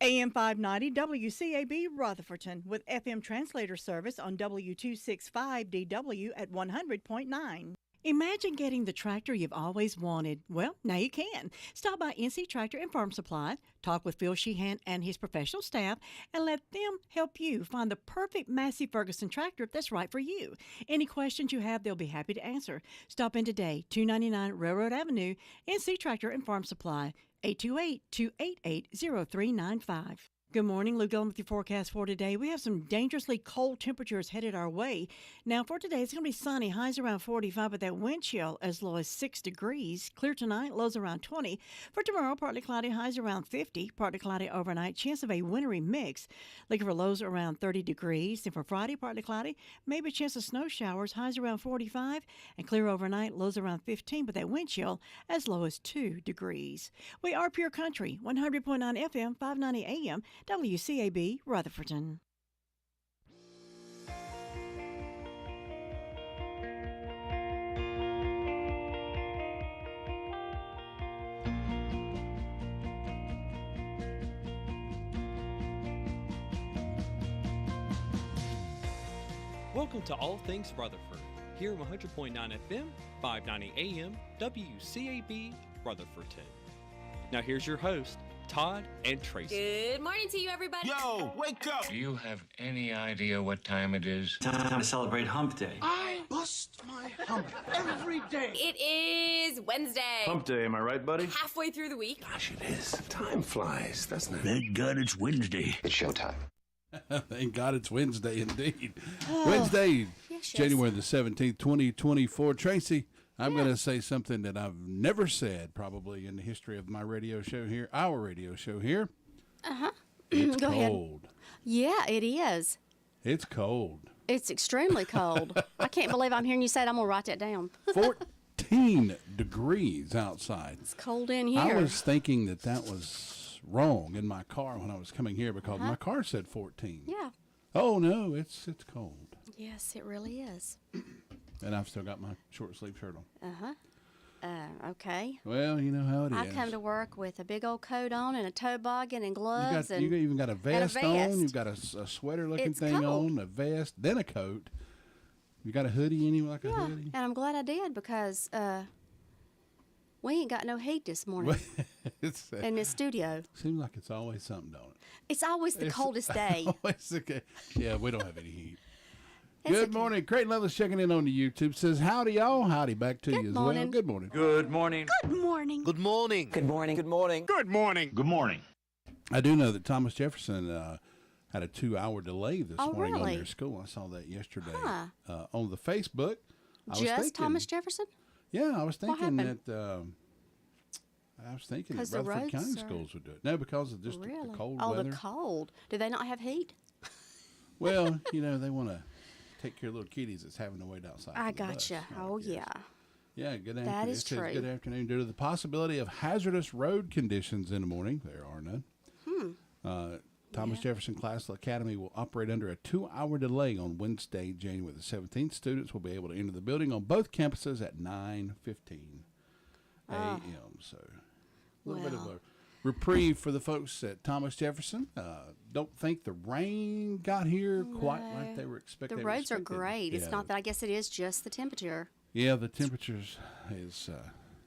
AM 590 WCAB Rutherfordton with FM translator service on W265DW at 100.9. Imagine getting the tractor you've always wanted. Well, now you can. Stop by NC Tractor and Farm Supply, talk with Phil Sheehan and his professional staff, and let them help you find the perfect Massey Ferguson tractor that's right for you. Any questions you have, they'll be happy to answer. Stop in today, 299 Railroad Avenue, NC Tractor and Farm Supply, 828-288-0395. Good morning. Lou Gillum with your forecast for today. We have some dangerously cold temperatures headed our way. Now, for today, it's going to be sunny. Highs around 45, but that wind chill as low as 6 degrees. Clear tonight, lows around 20. For tomorrow, partly cloudy, highs around 50. Partly cloudy overnight, chance of a wintry mix. Looking for lows around 30 degrees. And for Friday, partly cloudy, maybe a chance of snow showers, highs around 45. And clear overnight, lows around 15, but that wind chill as low as 2 degrees. We are Pure Country, 100.9 FM, 590 AM. WCAB Rutherfordton. Welcome to All Things Rutherford, here on 100.9 FM, 590 AM, WCAB Rutherfordton. Now here's your host, Todd and Tracy. Good morning to you, everybody. Yo, wake up! Do you have any idea what time it is? Time to celebrate Hump Day. I bust my hump every day. It is Wednesday. Hump Day, am I right, buddy? Halfway through the week. Gosh, it is. Time flies, doesn't it? Thank God it's Wednesday. It's showtime. Thank God it's Wednesday indeed. Wednesday, Yes. January the 17th, 2024. Tracy, I'm going to say something that I've never said probably in the history of my radio show here, our radio show here. Uh-huh. It's Go ahead. cold. Yeah, it is. It's cold. It's extremely cold. I can't believe I'm hearing you say it. I'm going to write that down. 14 degrees outside. It's cold in here. I was thinking that was wrong in my car when I was coming here because my car said 14. Yeah. Oh, no, it's cold. Yes, it really is. And I've still got my short sleeve shirt on. Uh-huh. Okay. Well, you know how it is. I come to work with a big old coat on and a toboggan and You gloves. got, you even got a vest, on. vest. You've got a sweater-looking It's thing cold. on, a vest, then a coat. You got a hoodie anyway, like a Yeah, hoodie? and I'm glad I did because we ain't got no heat this morning It's, in this studio. seems like it's always something, don't it? It's always the coldest day. Always okay. Yeah, we don't have any heat. It's Good okay. morning. Creighton Levis checking in on the YouTube. Says, howdy, y'all. Howdy back to you as morning. well. Good morning. Good morning. Good morning. Good morning. Good morning. Good morning. Good morning. Good morning. I do know that Thomas Jefferson had a 2-hour delay this Oh, morning really? on their school. I saw that yesterday Huh. on the Facebook. I was Just thinking, Thomas Jefferson? Yeah, I was thinking happened? that. I was thinking that 'Cause the Rutherford County roads are- schools would do it. No, because of just Really? the cold oh, weather. the cold. Do they not have heat? Well, you know, they want to take care of little kiddies that's having to wait outside. I for the bus, gotcha. I Oh, guess. yeah. Yeah, good afternoon. That is It says true. good afternoon. Due to the possibility of hazardous road conditions in the morning, there are none. Thomas Jefferson Classical Academy will operate under a 2-hour delay on Wednesday, January the 17th. Students will be able to enter the building on both campuses at 9:15 a.m. So a little bit of a reprieve for the folks at Thomas Jefferson. Don't think the rain got here quite like they were expecting. The roads are great. It's not that. I guess it is just the temperature. Yeah, the temperatures is,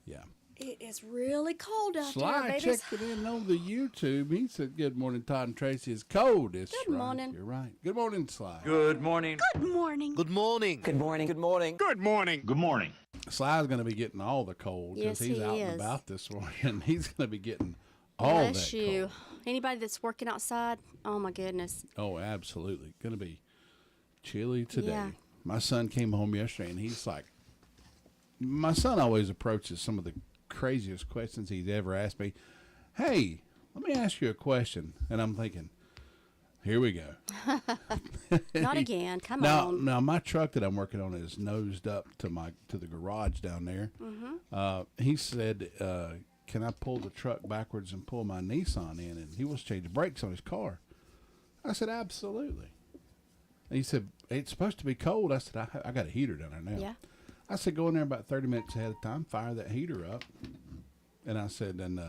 yeah. It is really cold out Sly there, babies. checked it in on the YouTube. He said, good morning, Todd and Tracy. It's cold. It's Good right. morning. You're right. Good morning, Sly. Good morning. Good morning. Good morning. Good morning. Good morning. Good morning. Good morning. Sly's going to be getting all the cold because Yes, he's he out and is. about this morning. He's going to be getting all Bless that you. cold. Anybody that's working outside, oh my goodness. Oh, absolutely. Going to be chilly today. Yeah. My son came home yesterday, and he's like, my son always approaches some of the craziest questions he's ever asked me. Hey, let me ask you a question. And I'm thinking, here we go. Not again. Come Now, on. now my truck that I'm working on is nosed up to the garage down there. He said, "Can I pull the truck backwards and pull my Nissan in?" And he wants to change the brakes on his car. I said, "Absolutely." And he said, "It's supposed to be cold." I said, "I got a heater down there now." Yeah. I said, "Go in there about 30 minutes ahead of time, fire that heater up," and I said, "And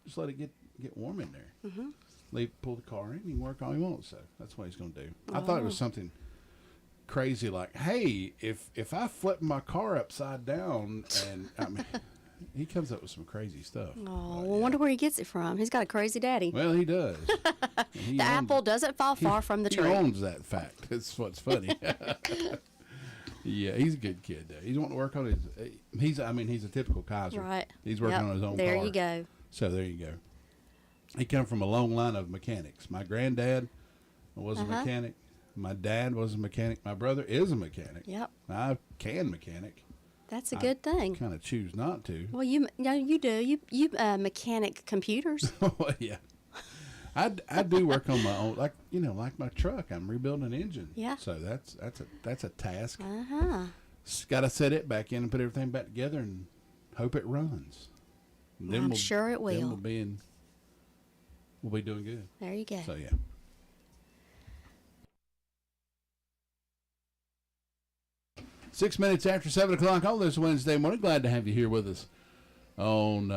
just let it get warm in there. Mm-hmm. Pull the car in, he can work all he wants. So that's what he's going to do. I thought it was something crazy like, hey, if I flip my car upside down, and I mean, he comes up with some crazy stuff. Oh, well, wonder where he gets it from. He's got a crazy daddy. Well, he does. The apple doesn't fall far from the tree. He owns that fact. That's what's funny. Yeah, he's a good kid though. He's wanting to work on his. He's a typical Kaiser. Right. He's working on his own There car. you go. So there you go. He come from a long line of mechanics. My granddad was a mechanic. My dad was a mechanic. My brother is a mechanic. Yep. I can mechanic. That's a good thing. Kind of choose not to. Well, you do. You mechanic computers. Well, yeah. I do work on my own, like my truck. I'm rebuilding an engine. Yeah. So that's a task. Uh-huh. Got to set it back in and put everything back together and hope it runs. And then I'm sure it will. Then we'll be doing good. There you go. So yeah. Six minutes after 7 o'clock on this Wednesday morning. Glad to have you here with us on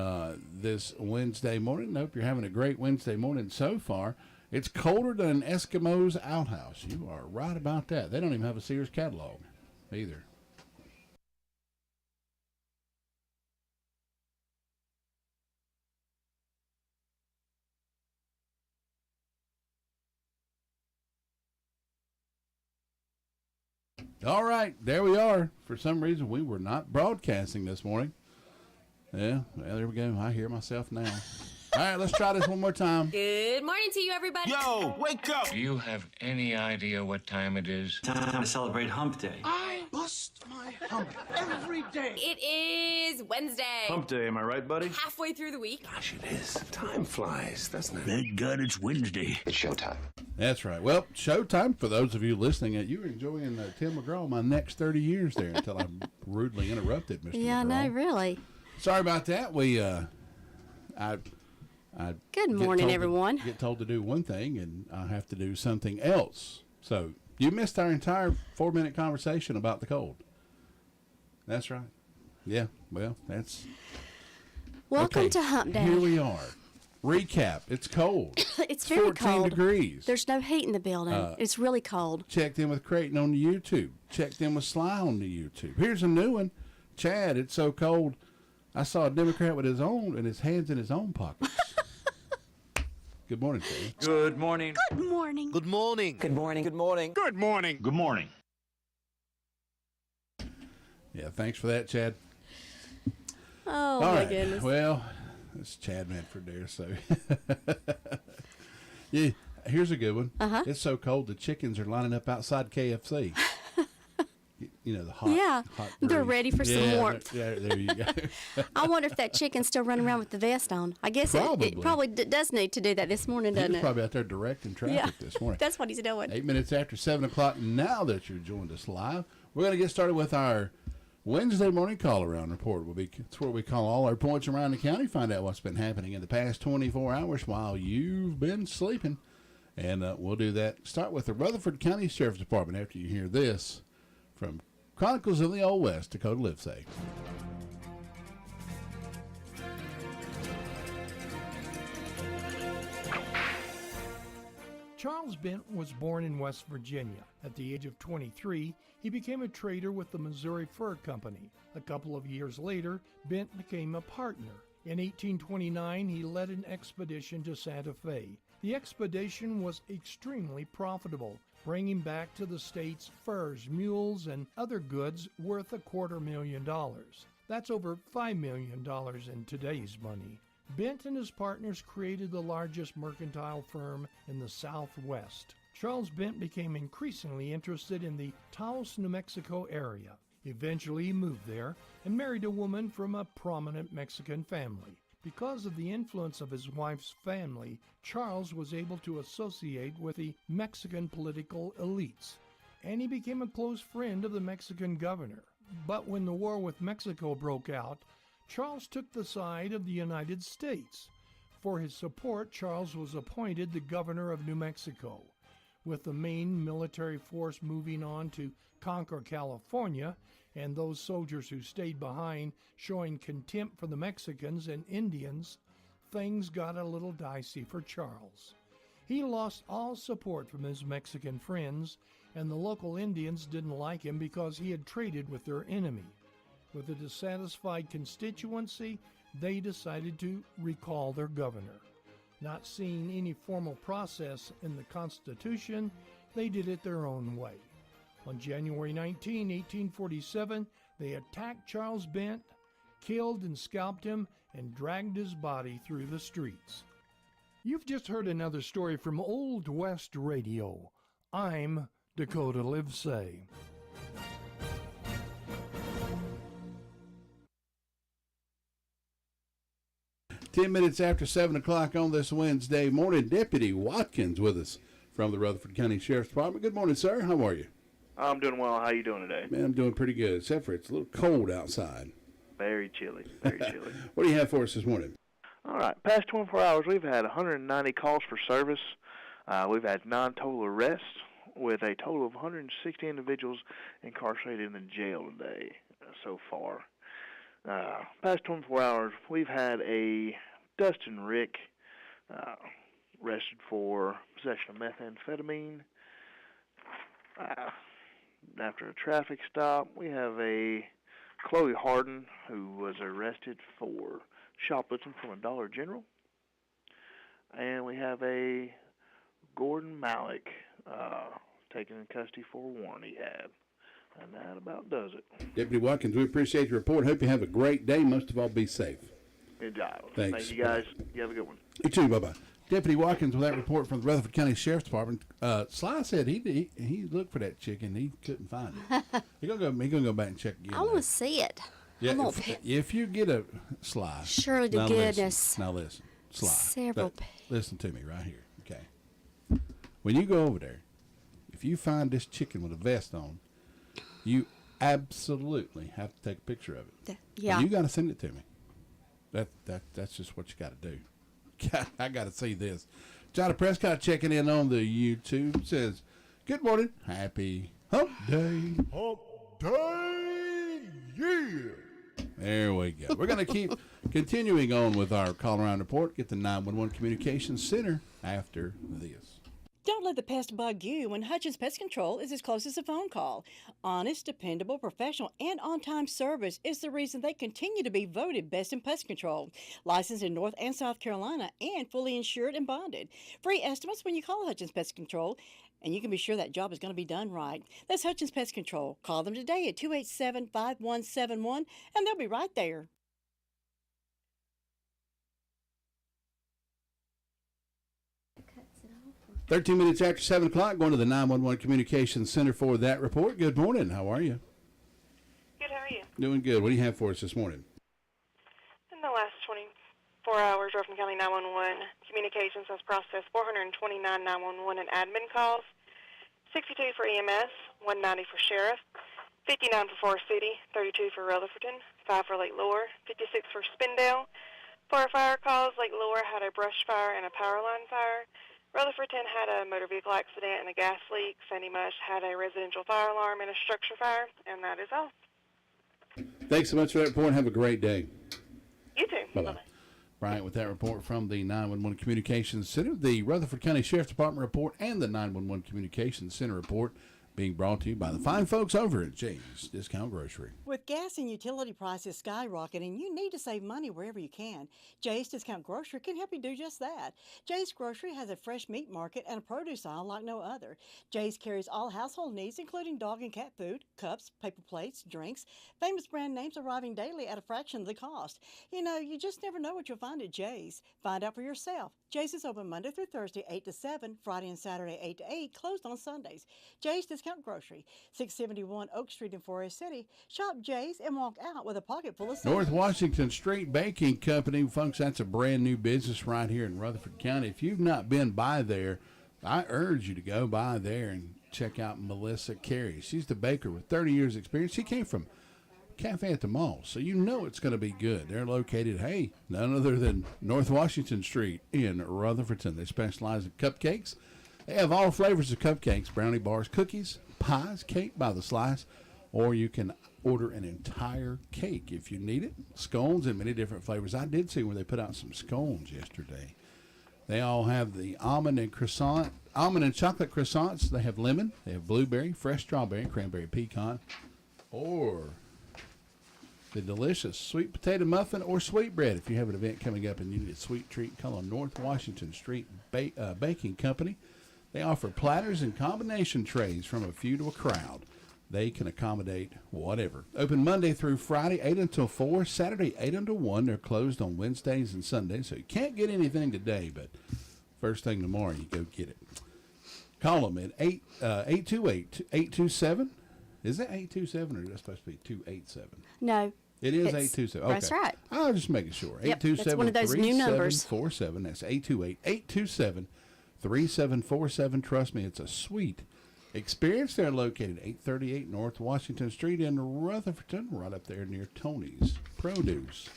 this Wednesday morning. Hope you're having a great Wednesday morning so far. It's colder than an Eskimo's outhouse. You are right about that. They don't even have a Sears catalog either. All right, there we are. For some reason, we were not broadcasting this morning. Yeah, well, there we go. I hear myself now. All right, let's try this one more time. Good morning to you, everybody. Yo, wake up! Do you have any idea what time it is? Time to celebrate Hump Day. I bust my hump every day. It is Wednesday. Hump Day, am I right, buddy? Halfway through the week. Gosh, it is. Time flies, doesn't it? Thank God it's Wednesday. It's showtime. That's right. Well, showtime for those of you listening. You were enjoying Tim McGraw my next 30 years there until I rudely interrupted Mr. Yeah, McGraw. no, really. Sorry about that. Good morning, everyone. Get told to do one thing, and I have to do something else. So you missed our entire 4-minute conversation about the cold. That's right. Yeah. Well, that's. Welcome okay, to Hump Day. Here we are. Recap. It's cold. It's very 14 cold. degrees. There's no heat in the building. It's really cold. Checked in with Creighton on the YouTube. Checked in with Sly on the YouTube. Here's a new one. Chad, it's so cold. I saw a Democrat with his hands in his own pockets. Good morning, Chad. Good morning. Good morning. Good morning. Good morning. Good morning. Good morning. Good morning. Yeah, thanks for that, Chad. Oh, All my right. goodness. Well, it's Chad Manford there, so. Yeah, here's a good one. Uh-huh. It's so cold the chickens are lining up outside KFC. The hot. Yeah, hot they're grease. ready for some warmth. Yeah, there you go. I wonder if that chicken's still running around with the vest on. I guess it probably does need to do that this morning, He doesn't was it? probably out there directing traffic this morning. That's what he's doing. 8 minutes after 7 o'clock. Now that you've joined us live, we're going to get started with our Wednesday morning call-around report. It's where we call all our points around the county, find out what's been happening in the past 24 hours while you've been sleeping. And we'll do that. Start with the Rutherford County Sheriff's Department after you hear this from Chronicles of the Old West, Dakota Livesay. Charles Bent was born in West Virginia. At the age of 23, he became a trader with the Missouri Fur Company. A couple of years later, Bent became a partner. In 1829, he led an expedition to Santa Fe. The expedition was extremely profitable, bringing back to the states furs, mules, and other goods worth $250,000. That's over $5 million in today's money. Bent and his partners created the largest mercantile firm in the Southwest. Charles Bent became increasingly interested in the Taos, New Mexico area. Eventually he moved there and married a woman from a prominent Mexican family. Because of the influence of his wife's family, Charles was able to associate with the Mexican political elites, and he became a close friend of the Mexican governor. But when the war with Mexico broke out, Charles took the side of the United States. For his support, Charles was appointed the governor of New Mexico. With the main military force moving on to conquer California, and those soldiers who stayed behind showing contempt for the Mexicans and Indians, things got a little dicey for Charles. He lost all support from his Mexican friends, and the local Indians didn't like him because he had traded with their enemy. With a dissatisfied constituency, they decided to recall their governor. Not seeing any formal process in the Constitution, they did it their own way. On January 19, 1847, they attacked Charles Bent, killed and scalped him, and dragged his body through the streets. You've just heard another story from Old West Radio. I'm Dakota Livesay. Ten minutes after 7 o'clock on this Wednesday morning, Deputy Watkins with us from the Rutherford County Sheriff's Department. Good morning, sir. How are you? I'm doing well. How you doing today? Man, I'm doing pretty good, except for it's a little cold outside. Very chilly. Very chilly. What do you have for us this morning? All right. Past 24 hours, we've had 190 calls for service. We've had 9 total arrests, with a total of 160 individuals incarcerated in the jail today so far. Past 24 hours, we've had a Dustin Rick arrested for possession of methamphetamine. After a traffic stop, we have a Chloe Harden who was arrested for shoplifting from a Dollar General. And we have a Gordon Malik taken in custody for a warrant he had. And that about does it. Deputy Watkins, we appreciate your report. Hope you have a great day. Most of all, be safe. Good job. Thanks. Thank you, guys. You have a good one. You too. Bye-bye. Deputy Watkins with that report from the Rutherford County Sheriff's Department. Sly said he looked for that chicken. He couldn't find it. He's gonna go back and check again. I want to see it. Yeah, if you get a Sly. Surely to goodness. Now listen, Sly. Several. Listen to me right here, okay? When you go over there, if you find this chicken with a vest on, you absolutely have to take a picture of it. Yeah. And you got to send it to me. That's just what you got to do. I got to see this. Johnny Prescott checking in on the YouTube says, "Good morning, happy Hump Day." Hump Day, yeah. There we go. We're going to keep continuing on with our call around report. Get the 911 Communications Center after this. Don't let the pest bug you when Hutchins Pest Control is as close as a phone call. Honest, dependable, professional, and on-time service is the reason they continue to be voted best in pest control. Licensed in North and South Carolina and fully insured and bonded. Free estimates when you call Hutchins Pest Control, and you can be sure that job is going to be done right. That's Hutchins Pest Control. Call them today at 287-5171, and they'll be right there. 13 minutes after 7 o'clock, going to the 911 Communications Center for that report. Good morning. How are you? Good. How are you? Doing good. What do you have for us this morning? In the last 24 hours, Rutherford County 911 Communications has processed 429 911 and admin calls, 62 for EMS, 190 for Sheriff, 59 for Forest City, 32 for Rutherfordton, 5 for Lake Lure, 56 for Spindale. 4 fire calls. Lake Lure had a brush fire and a power line fire. Rutherfordton had a motor vehicle accident and a gas leak. Sandy Mush had a residential fire alarm and a structure fire, and that is all. Thanks so much for that report. Have a great day. You too. Bye-bye. Bryant with that report from the 911 Communications Center, the Rutherford County Sheriff's Department report, and the 911 Communications Center report being brought to you by the fine folks over at Jay's Discount Grocery. With gas and utility prices skyrocketing, you need to save money wherever you can. Jay's Discount Grocery can help you do just that. Jay's Grocery has a fresh meat market and a produce aisle like no other. Jay's carries all household needs, including dog and cat food, cups, paper plates, drinks, famous brand names arriving daily at a fraction of the cost. You know, you just never know what you'll find at Jay's. Find out for yourself. Jay's is open Monday through Thursday, 8 to 7, Friday and Saturday, 8 to 8, closed on Sundays. Jay's Discount Grocery, 671 Oak Street in Forest City. Shop Jay's and walk out with a pocket full of savings. North Washington Street Baking Company, folks, that's a brand new business right here in Rutherford County. If you've not been by there, I urge you to go by there and check out Melissa Carey. She's the baker with 30 years experience. She came from Cafe at the Mall, so you know it's going to be good. They're located, none other than North Washington Street in Rutherfordton. They specialize in cupcakes. They have all flavors of cupcakes, brownie bars, cookies, pies, cake by the slice, or you can order an entire cake if you need it. Scones in many different flavors. I did see where they put out some scones yesterday. They all have the almond and chocolate croissants. They have lemon, they have blueberry, fresh strawberry, cranberry pecan, or the delicious sweet potato muffin or sweetbread. If you have an event coming up and you need a sweet treat, call on North Washington Street Baking Company. They offer platters and combination trays from a few to a crowd. They can accommodate whatever. Open Monday through Friday, 8 until 4. Saturday, 8 until 1. They're closed on Wednesdays and Sundays, so you can't get anything today, but first thing tomorrow, you go get it. Call them at 828-827. Is that 827 or is that supposed to be 287? No. It is 827. Okay. That's right. I was just making sure. Yep, that's one of those new numbers. 827-3747. That's 828-827-3747. Trust me, it's a sweet experience. They're located at 838 North Washington Street in Rutherford, right up there near Tony's Produce.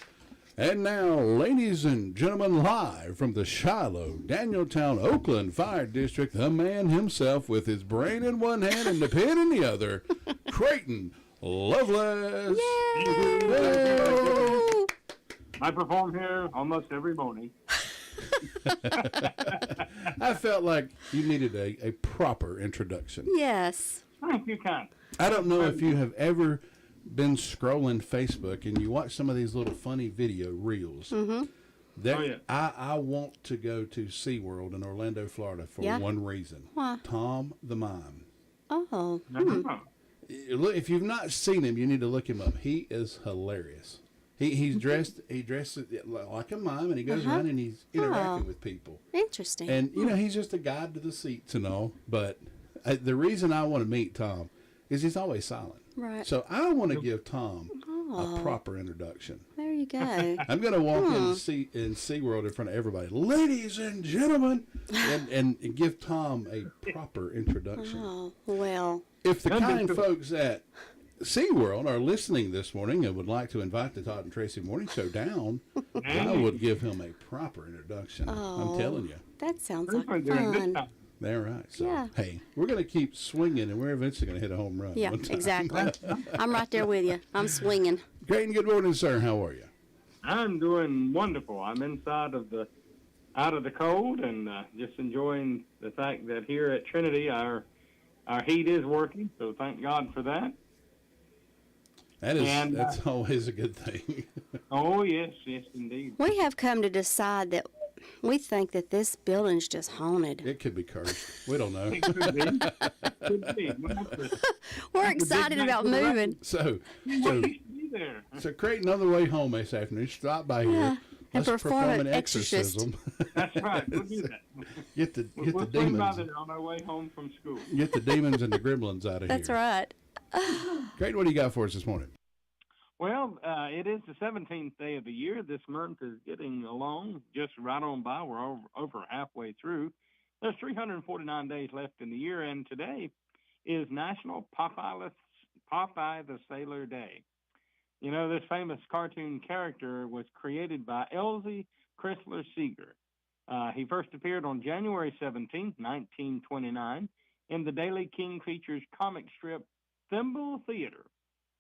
And now, ladies and gentlemen, live from the Shiloh, Danieltown, Oakland Fire District, the man himself with his brain in one hand and the pen in the other, Creighton Loveless. Yay! I perform here almost every morning. I felt like you needed a proper introduction. Yes. Thank you, kind. I don't know if you have ever been scrolling Facebook and you watch some of these little funny video reels. Mm-hmm. I want to go to SeaWorld in Orlando, Florida for one reason. Why? Tom the Mime. Oh. Look, if you've not seen him, you need to look him up. He is hilarious. He dresses like a mime, and he goes around and he's interacting with people. Interesting. And, he's just a guide to the seats and all. But the reason I want to meet Tom is he's always silent. Right. So I want to give Tom a proper introduction. There you go. I'm going to walk in SeaWorld in front of everybody. Ladies and gentlemen, and give Tom a proper introduction. Oh, well. If the kind folks at SeaWorld are listening this morning and would like to invite the Todd and Tracy Morning Show down, I would give him a proper introduction. I'm telling you. That sounds like fun. They're right. So, hey, we're going to keep swinging, and we're eventually going to hit a home run. Yeah, exactly. I'm right there with you. I'm swinging. Great and good morning, sir. How are you? I'm doing wonderful. I'm out of the cold and just enjoying the fact that here at Trinity our heat is working. So thank God for that. That's always a good thing. Oh yes, indeed. We have come to decide that we think that this building's just haunted. It could be cursed. We don't know. It could be. We're excited about moving. So Creighton, on the way home this afternoon, stop by here. And Let's perform an exorcist. exorcism. That's right. We'll do that. Get the we'll demons. By there on our way home from school. Get the demons and the gremlins out of That's here. right. Creighton, what do you got for us this morning? Well, it is the 17th day of the year. This month is getting along just right on by. We're over halfway through. There's 349 days left in the year, and today is National Popeye the Sailor Day. You know, this famous cartoon character was created by Elzie Chrysler Seeger. He first appeared on January 17, 1929, in the Daily King Features comic strip Thimble Theater.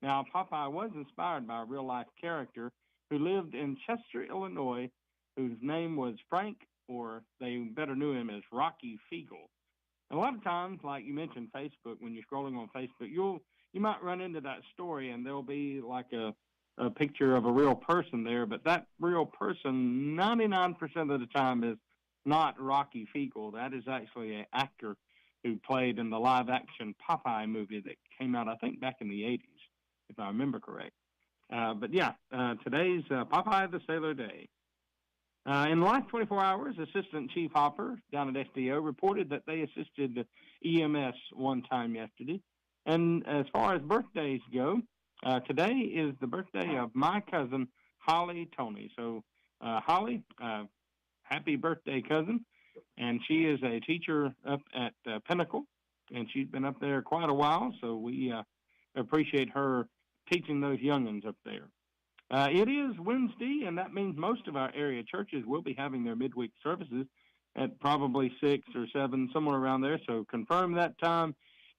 Now, Popeye was inspired by a real-life character who lived in Chester, Illinois, whose name was Frank, or they better knew him as Rocky Fiegel. A lot of times, like you mentioned Facebook, when you're scrolling on Facebook, you might run into that story, and there'll be like a picture of a real person there, but that real person, 99% of the time, is not Rocky Fiegel. That is actually an actor who played in the live-action Popeye movie that came out, I think, back in the 80s. If I remember correct. Today's Popeye the Sailor Day. In the last 24 hours, Assistant Chief Hopper down at SDO reported that they assisted EMS one time yesterday. And as far as birthdays go, today is the birthday of my cousin, Holly Tony. So, Holly, happy birthday, cousin. And she is a teacher up at Pinnacle, and she's been up there quite a while, so we appreciate her teaching those youngins up there. It is Wednesday, and that means most of our area churches will be having their midweek services at probably 6 or 7, somewhere around there. So confirm that time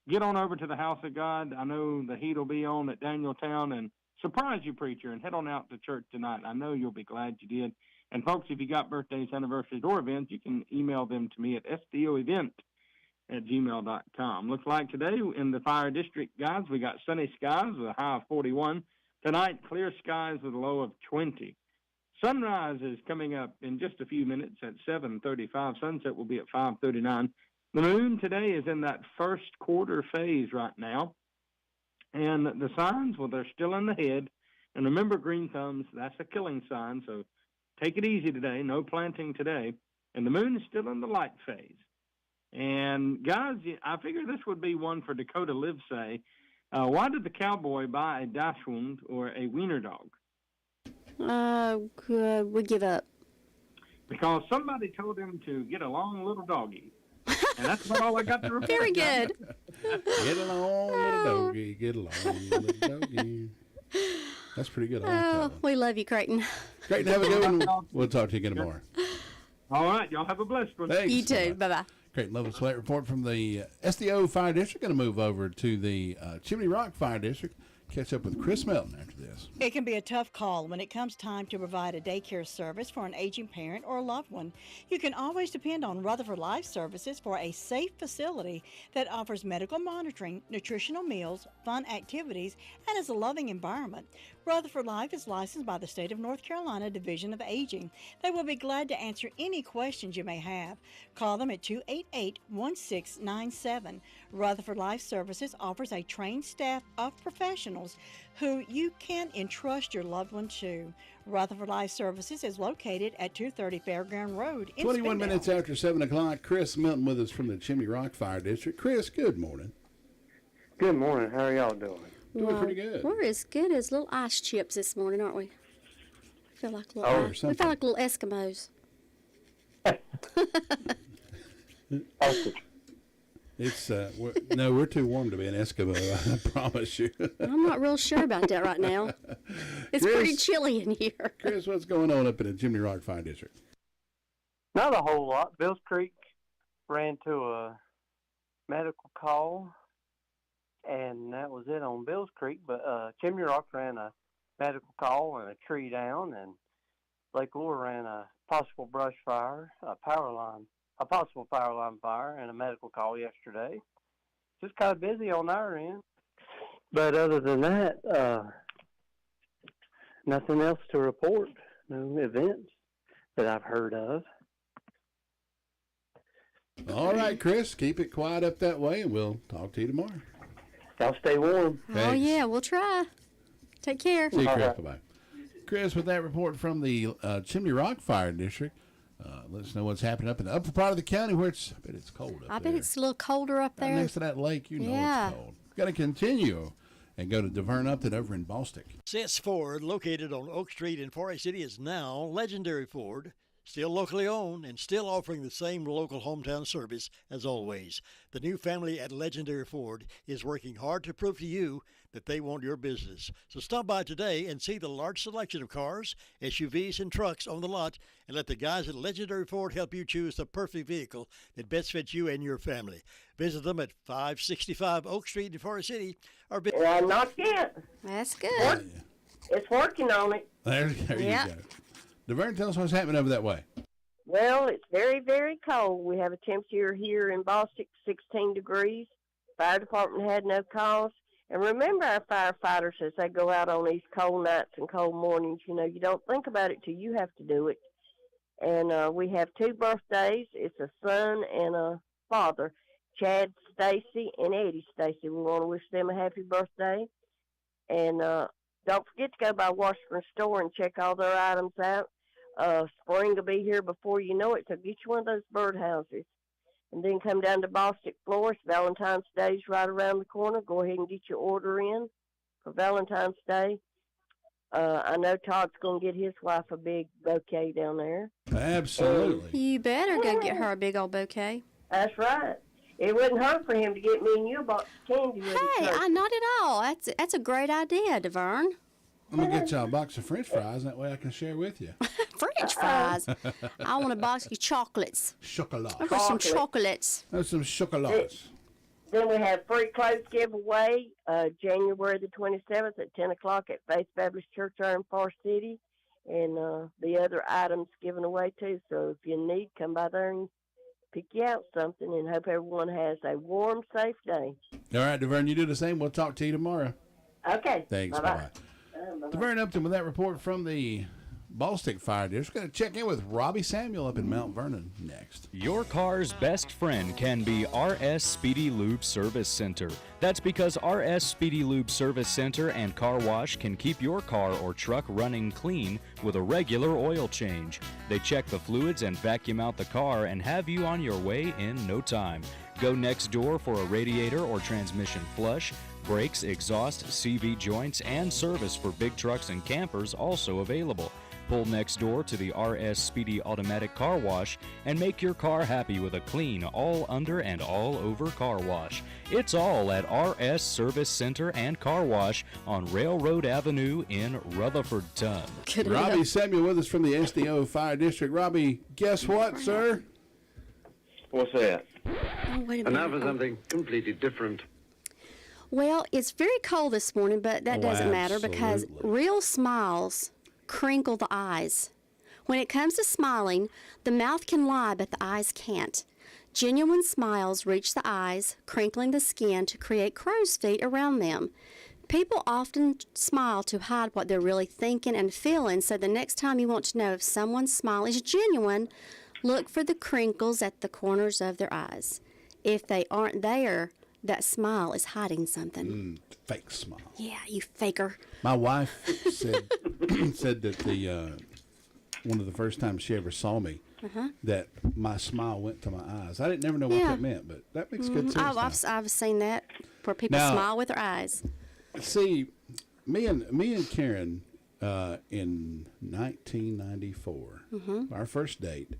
get on over to the House of God. I know the heat will be on at Danieltown, and surprise you, preacher, and head on out to church tonight. I know you'll be glad you did. And, folks, if you got birthdays, anniversaries, or events, you can email them to me at sdoevent@gmail.com. Looks like today in the fire district, guys, we got sunny skies with a high of 41. Tonight, clear skies with a low of 20. Sunrise is coming up in just a few minutes at 7:35. Sunset will be at 5:39. The moon today is in that first quarter phase right now. And the signs, well, they're still in the head. And remember, green thumbs, that's a killing sign. So take it easy today. No planting today. And the moon is still in the light phase. And, guys, I figure this would be one for Dakota Livesay. Why did the cowboy buy a dachshund or a wiener dog? We give up. Because somebody told him to get a long little doggy. And that's about all I got to report. Very good. Get along, little doggy. Get along, little doggy. That's pretty good. I like that one. We love you, Creighton. Creighton, have a good one. We'll talk to you again tomorrow. All right. Y'all have a blessed one. Thanks. You too. Bye-bye. Great level select report from the SDO Fire District. Going to move over to the Chimney Rock Fire District. Catch up with Chris Melton after this. It can be a tough call when it comes time to provide a daycare service for an aging parent or a loved one. You can always depend on Rutherford Life Services for a safe facility that offers medical monitoring, nutritional meals, fun activities, and is a loving environment. Rutherford Life is licensed by the State of North Carolina Division of Aging. They will be glad to answer any questions you may have. Call them at 288-1697. Rutherford Life Services offers a trained staff of professionals who you can entrust your loved one to. Rutherford Life Services is located at 230 Fairground Road in 21 Spindale. minutes after 7 o'clock, Chris Melton with us from the Chimney Rock Fire District. Chris, good morning. Good morning. How are y'all doing? Doing pretty good. We're as good as little ice chips this morning, aren't we? We feel like little, we feel like little Eskimos. It's we're too warm to be an Eskimo. I promise you. I'm not real sure about that right now. It's pretty chilly in here. Chris, what's going on up in the Chimney Rock Fire District? Not a whole lot. Bills Creek ran to a medical call, and that was it on Bills Creek. But Chimney Rock ran a medical call and a tree down, and Lake Lure ran a possible brush fire, a possible power line fire, and a medical call yesterday. Just kind of busy on our end. But other than that, nothing else to report. No events that I've heard of. All right, Chris, keep it quiet up that way, and we'll talk to you tomorrow. Y'all stay warm. Oh, yeah, we'll try. Take care. See you, Chris. Bye-bye. Chris, with that report from the Chimney Rock Fire District, let us know what's happening up in the upper part of the county where I bet it's cold up there. I bet it's a little colder up there. Next to that lake, you know it's cold. Got to continue and go to DeVern Upton over in Bostic. Sis Ford, located on Oak Street in Forest City, is now Legendary Ford. Still locally owned and still offering the same local hometown service as always. The new family at Legendary Ford is working hard to prove to you that they want your business. So stop by today and see the large selection of cars, SUVs, and trucks on the lot, and let the guys at Legendary Ford help you choose the perfect vehicle that best fits you and your family. Visit them at 565 Oak Street in Forest City. Or not yet. That's good. It's working on it. There you go. DeVern, tell us what's happening over that way. Well, it's very, very cold. We have a temperature here in Boston, 16 degrees. Fire department had no calls. And remember our firefighters as they go out on these cold nights and cold mornings. You know, you don't think about it till you have to do it. And we have 2 birthdays. It's a son and a father, Chad Stacy and Eddie Stacy. We want to wish them a happy birthday. And don't forget to go by Washburn Store and check all their items out. Spring will be here before you know it, so get you one of those birdhouses. And then come down to Bostic Florist. Valentine's Day's right around the corner. Go ahead and get your order in for Valentine's Day. I know Todd's going to get his wife a big bouquet down there. Absolutely. You better go get her a big old bouquet. That's right. It wouldn't hurt for him to get me and you a box of candy. Hey, not at all. That's a great idea, DeVern. I'm going to get you a box of French fries, that way I can share with you. French fries? I want a box of chocolates. Chocolate. I want some chocolates. Some chocolates. Then we have free clothes giveaway January the 27th at 10 o'clock at Faith Baptist Church there in Forest City. And the other items given away, too. So if you need, come by there and pick you out something, and hope everyone has a warm, safe day. All right, DeVern, you do the same. We'll talk to you tomorrow. Okay. Thanks. Bye-bye. DeVern Upton with that report from the Ballstick Fire District. Going to check in with Robbie Samuel up in Mount Vernon next. Your car's best friend can be RS Speedy Lube Service Center. That's because RS Speedy Lube Service Center and Car Wash can keep your car or truck running clean with a regular oil change. They check the fluids and vacuum out the car and have you on your way in no time. Go next door for a radiator or transmission flush. Brakes, exhaust, CV joints, and service for big trucks and campers also available. Pull next door to the RS Speedy Automatic Car Wash and make your car happy with a clean, all under and all over car wash. It's all at RS Service Center and Car Wash on Railroad Avenue in Rutherfordton. Robbie Samuel with us from the SDO Fire District. Robbie, guess what, sir? What's that? Oh, wait a minute. Now for something completely different. Well, it's very cold this morning, but that doesn't matter because real smiles crinkle the eyes. When it comes to smiling, the mouth can lie, but the eyes can't. Genuine smiles reach the eyes, crinkling the skin to create crow's feet around them. People often smile to hide what they're really thinking and feeling, so the next time you want to know if someone's smile is genuine, look for the crinkles at the corners of their eyes. If they aren't there, that smile is hiding something. Fake smile. Yeah, you faker. My wife said said that the one of the first times she ever saw me, that my smile went to my eyes. I didn't never know what that meant, but that makes good sense. I've seen that where people smile with their eyes. See, me and Karen in 1994, our first date,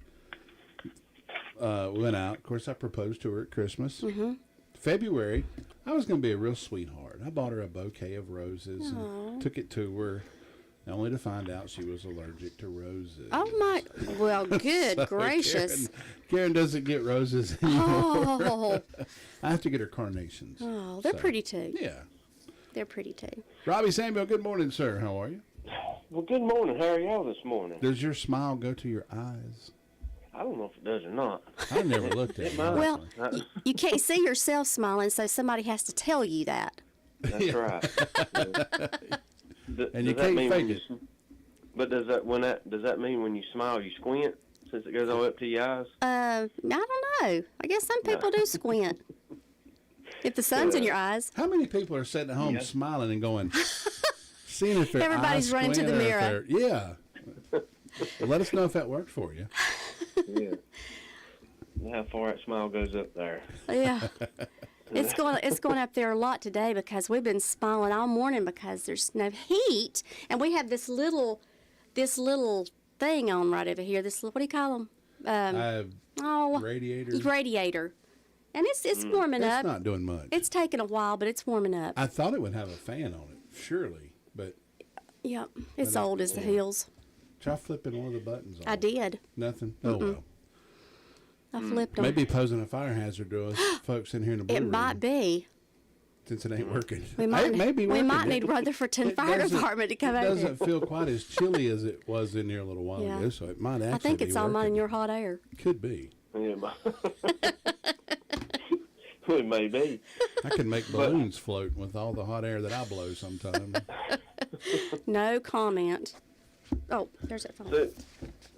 we went out. Of course, I proposed to her at Christmas. February, I was going to be a real sweetheart. I bought her a bouquet of roses and took it to her, only to find out she was allergic to roses. Oh, my. Well, good gracious. Karen doesn't get roses anymore. Oh. I have to get her carnations. Oh, they're pretty, too. Yeah. They're pretty, too. Robbie Samuel, good morning, sir. How are you? Well, good morning. How are y'all this morning? Does your smile go to your eyes? I don't know if it does or not. I never looked at it. Well, you can't see yourself smiling, so somebody has to tell you that. That's right. And you can't fake it. But does that mean when you smile you squint, since it goes all up to your eyes? I don't know. I guess some people do squint. If the sun's in your eyes. How many people are sitting at home smiling and going, seeing if their everybody's eyes running to the mirror. Yeah. Well, let us know if that worked for you. Yeah. How far that smile goes up there. Yeah. It's going up there a lot today because we've been smiling all morning because there's no heat, and we have this little thing on right over here. This, what do you call them? Radiator. Radiator. And it's warming up. It's not doing much. It's taking a while, but it's warming up. I thought it would have a fan on it, surely, but. Yep, it's old as the hills. Try flipping one of the buttons on. I did. Nothing? Oh, well. I flipped them. Maybe posing a fire hazard to us folks in here in the blue room. It might be. Since it ain't working. We might need Rutherfordton Fire Department to come over here. It doesn't feel quite as chilly as it was in here a little while ago, so it might actually be I think it's all mine and your hot air. Could be. Yeah, it may be. I can make balloons float with all the hot air that I blow sometimes. No comment. Oh, there's that phone.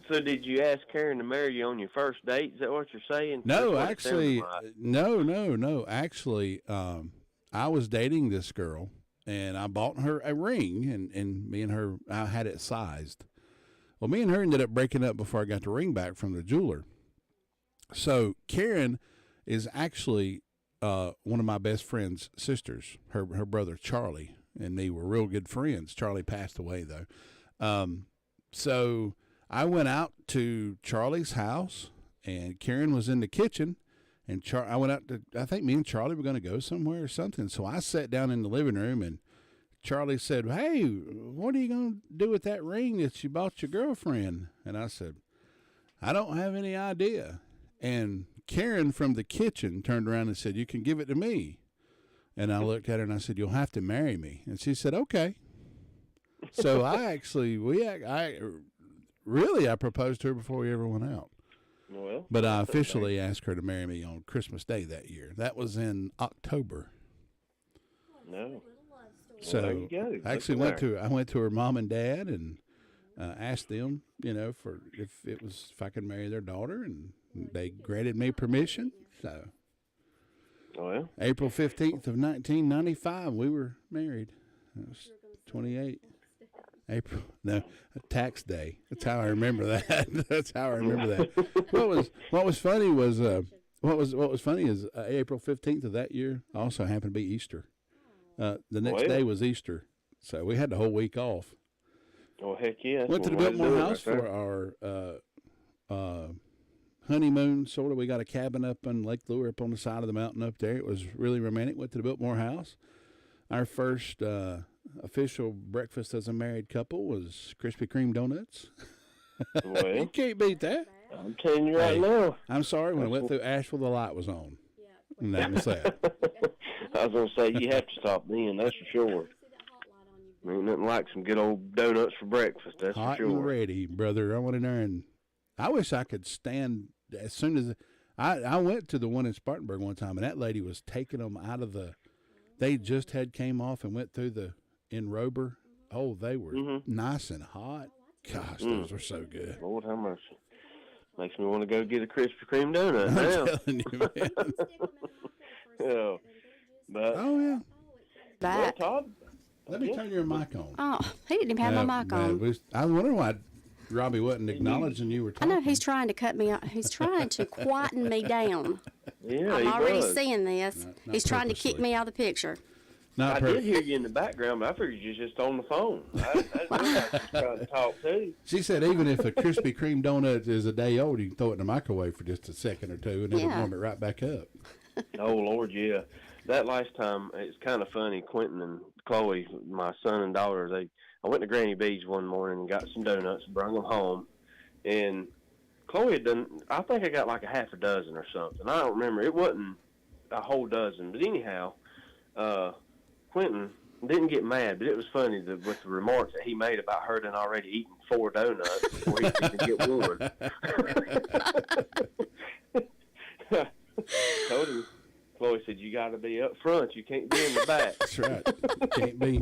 So did you ask Karen to marry you on your first date? Is that what you're saying? No, actually, no. Actually, I was dating this girl, and I bought her a ring, and me and her, I had it sized. Well, me and her ended up breaking up before I got the ring back from the jeweler. So Karen is actually one of my best friend's sisters. Her brother Charlie and me were real good friends. Charlie passed away though. So I went out to Charlie's house, and Karen was in the kitchen, and I went out to, I think me and Charlie were going to go somewhere or something. So I sat down in the living room, and Charlie said, "Hey, what are you going to do with that ring that you bought your girlfriend?" And I said, "I don't have any idea." And Karen from the kitchen turned around and said, "You can give it to me." And I looked at her and I said, "You'll have to marry me." And she said, "Okay." So I proposed to her before we ever went out. Well, but I officially asked her to marry me on Christmas Day that year. That was in October. No. So there you go. I actually went to her mom and dad and asked them, for if I could marry their daughter, and they granted me permission. So well, April 15th of 1995, we were married. I was 28. April, no, tax day. That's how I remember that. That's how I remember that. What was funny was what was funny is April 15th of that year also happened to be Easter. The next day was Easter, so we had the whole week off. Oh, heck yeah! Went to the Biltmore house for our honeymoon. Sort of, we got a cabin up on Lake Lure, up on the side of the mountain up there. It was really romantic. Went to the Biltmore house. Our first official breakfast as a married couple was Krispy Kreme donuts. Well, you can't beat that. I'm telling you right now. I'm sorry, when I went through Asheville, the light was on. And that was that. I was going to say, you have to stop then, that's for sure. Ain't nothing like some good old donuts for breakfast, that's Hot for sure. and ready, brother. I went in there, and I wish I could stand as soon as I went to the one in Spartanburg one time, and that lady was taking them out of the. They just had came off and went through the enrober. Oh, they were nice and hot. Gosh, those were so good. Lord have mercy. Makes me want to go get a Krispy Kreme donut now. I'm telling you, man. Yeah. But, yeah. Well, Todd, let me turn your mic on. Oh, he didn't even have my mic on. I was wondering why Robbie wasn't acknowledging you were talking. I know he's trying to cut me off. He's trying to quieten me down. Yeah, I'm already seeing this. Not He's trying to kick purposely. me out of the picture. Not I did hear you in the background, but I figured you were just on the phone. I knew I was trying to talk too. She said even if a Krispy Kreme donut is a day old, you can throw it in the microwave for just a second or two, and it'll warm it right back up. Oh, Lord, yeah. That last time, it's kind of funny. Quentin and Chloe, my son and daughter, I went to Granny B's one morning and got some donuts and brought them home. And Chloe had done, I think I got like a half a dozen or something. I don't remember. It wasn't a whole dozen. But anyhow, Quentin didn't get mad, but it was funny with the remarks that he made about her done already eaten 4 donuts before he could get one. Told him, Chloe said, "You got to be up front. You can't be in the back." That's right. Can't be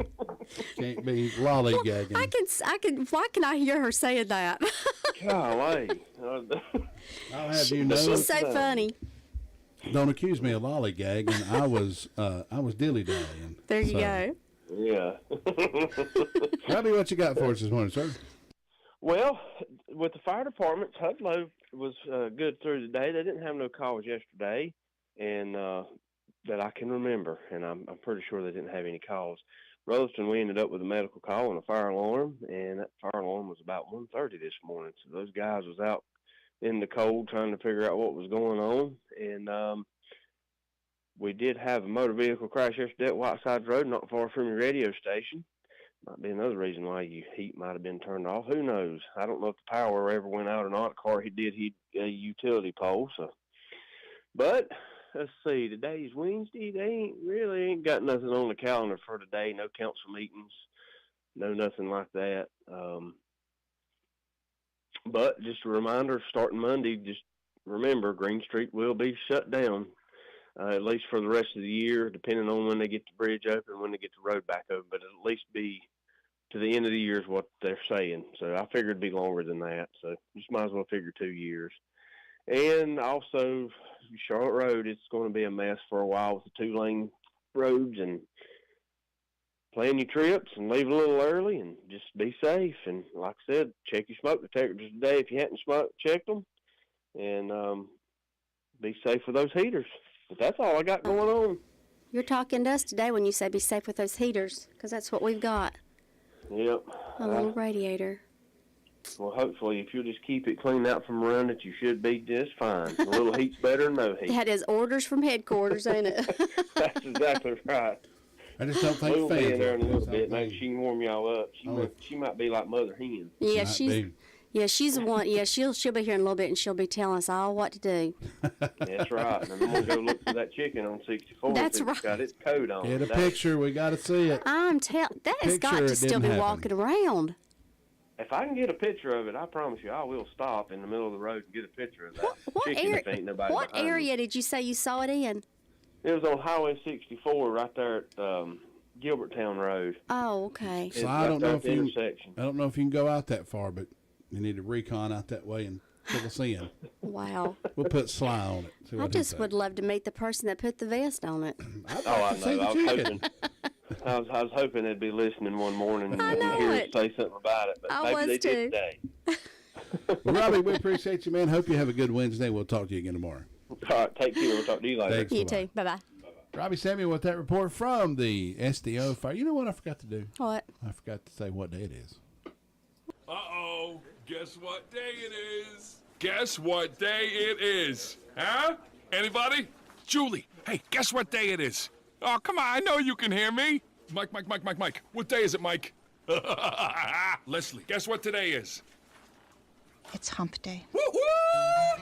lollygagging. Why can I hear her saying that? Golly. I'll have you know. She's so funny. Don't accuse me of lollygagging. I was dilly-dallying. There you go. Yeah. Robbie, what you got for us this morning, sir? Well, with the fire department, Hudlow was good through the day. They didn't have no calls yesterday, and that I can remember, and I'm pretty sure they didn't have any calls. Rolston, we ended up with a medical call and a fire alarm, and that fire alarm was about 1:30 this morning. So those guys was out in the cold trying to figure out what was going on, and we did have a motor vehicle crash yesterday at Whitesides Road, not far from your radio station. Might be another reason why your heat might have been turned off. Who knows? I don't know if the power ever went out or not. The car he did hit a utility pole. So, but let's see. Today's Wednesday. They ain't got nothing on the calendar for today. No council meetings. No nothing like that. But just a reminder, starting Monday, just remember Green Street will be shut down. At least for the rest of the year, depending on when they get the bridge open and when they get the road back open. But it'll at least be to the end of the year is what they're saying. So I figured it'd be longer than that. So just might as well figure 2 years. And also, Charlotte Road, it's going to be a mess for a while with the 2-lane roads. And plan your trips and leave a little early and just be safe. And like I said, check your smoke detectors today if you hadn't checked them. And be safe with those heaters. But that's all I got going on. You're talking to us today when you say be safe with those heaters, because that's what we've got. Yep. A little radiator. Well, hopefully, if you'll just keep it cleaned out from around it, you should be just fine. A little heat's better than no heat. That is orders from headquarters, ain't it? That's exactly right. I just don't think we'll be in fans there in a are. little bit. Maybe she can warm y'all up. She might be like Mother Hen. Yeah, she's Yeah, she's the one. Yeah, she'll be here in a little bit, and she'll be telling us all what to do. That's right. And I'm going to go look for that chicken on 64. That's It's got its coat on. Get a picture. We got to see it. That has got to still be walking around. If I can get a picture of it, I promise you I will stop in the middle of the road and get a picture of that chicken if ain't nobody What behind me. area did you say you saw it in? It was on Highway 64 right there at Gilberttown Road. Oh, okay. So I don't know if you can go out that far, but you need to recon out that way and fill us in. Wow. We'll put Sly on it. See what I he just says. would love to meet the person that put the vest on it. I know. I was hoping they'd be listening one morning and hear us say something about it, but maybe they did today. Well, Robbie, we appreciate you, man. Hope you have a good Wednesday. We'll talk to you again tomorrow. All right, take care. We'll talk to you later. Thanks, You bye-bye. too. Bye-bye. Robbie Samuel with that report from the SDO fire. You know what I forgot to do? What? I forgot to say what day it is. Uh-oh. Guess what day it is? Guess what day it is? Huh? Anybody? Julie, hey, guess what day it is? Oh, come on, I know you can hear me. Mike. What day is it, Mike? Leslie, guess what today is? It's hump day.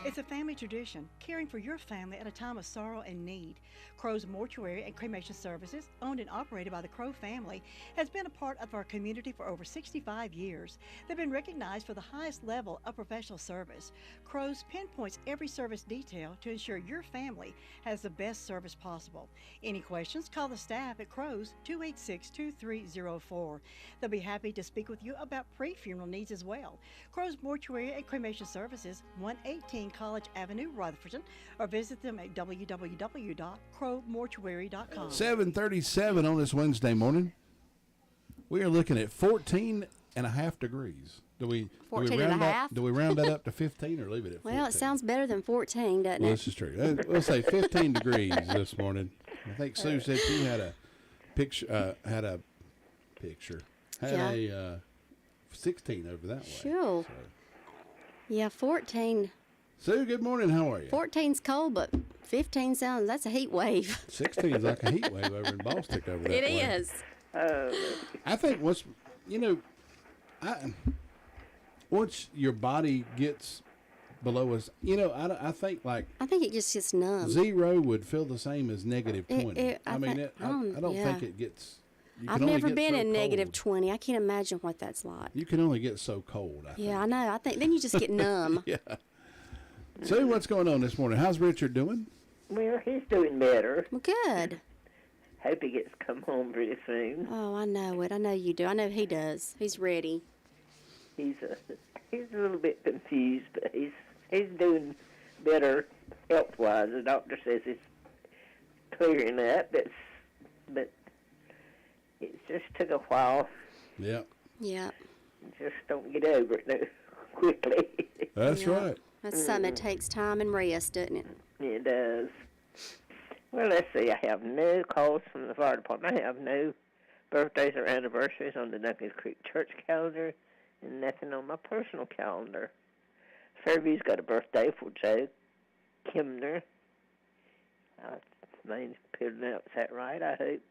It's a family tradition, caring for your family at a time of sorrow and need. Crow's Mortuary and Cremation Services, owned and operated by the Crow family, has been a part of our community for over 65 years. They've been recognized for the highest level of professional service. Crow's pinpoints every service detail to ensure your family has the best service possible. Any questions, call the staff at Crow's 286-2304. They'll be happy to speak with you about pre-funeral needs as well. Crow's Mortuary and Cremation Services, 118 College Avenue, Rutherford, or visit them at www.crowmortuary.com. 7:37 on this Wednesday morning. We are looking at 14 and a half degrees. Do we 14 and a half? Do we round that up to 15 or leave it at 14? Well, it sounds better than 14, doesn't Well, it? this is true. We'll say 15 degrees this morning. I think Sue said she had a picture. Had a 16 over that way. Sure. So. Yeah, 14. Sue, good morning. How are you? 14's cold, but 15 sounds, that's a heat wave. 16 is like a heat wave over in Boston over that It way. is. I think once your body gets below us, I think it just gets numb. 0 would feel the same as negative 20. I don't think it gets. I've never been in negative 20. I can't imagine what that's like. You can only get so cold. I I know. I think then you just get numb. Yeah. Sue, what's going on this morning? How's Richard doing? Well, he's doing better. Well, good. Hope he gets to come home pretty soon. Oh, I know it. I know you do. I know he does. He's ready. He's a little bit confused, but he's doing better health-wise. The doctor says he's clearing up, but it just took a while. Yeah. Yeah. Just don't get over it no quickly. That's right. That's something that takes time and rest, doesn't it? It does. Well, let's see. I have no calls from the fire department. I have no birthdays or anniversaries on the Dunkins Creek Church calendar, and nothing on my personal calendar. Fairview's got a birthday for Joe Kimner. Name's pronounced that right, I hope.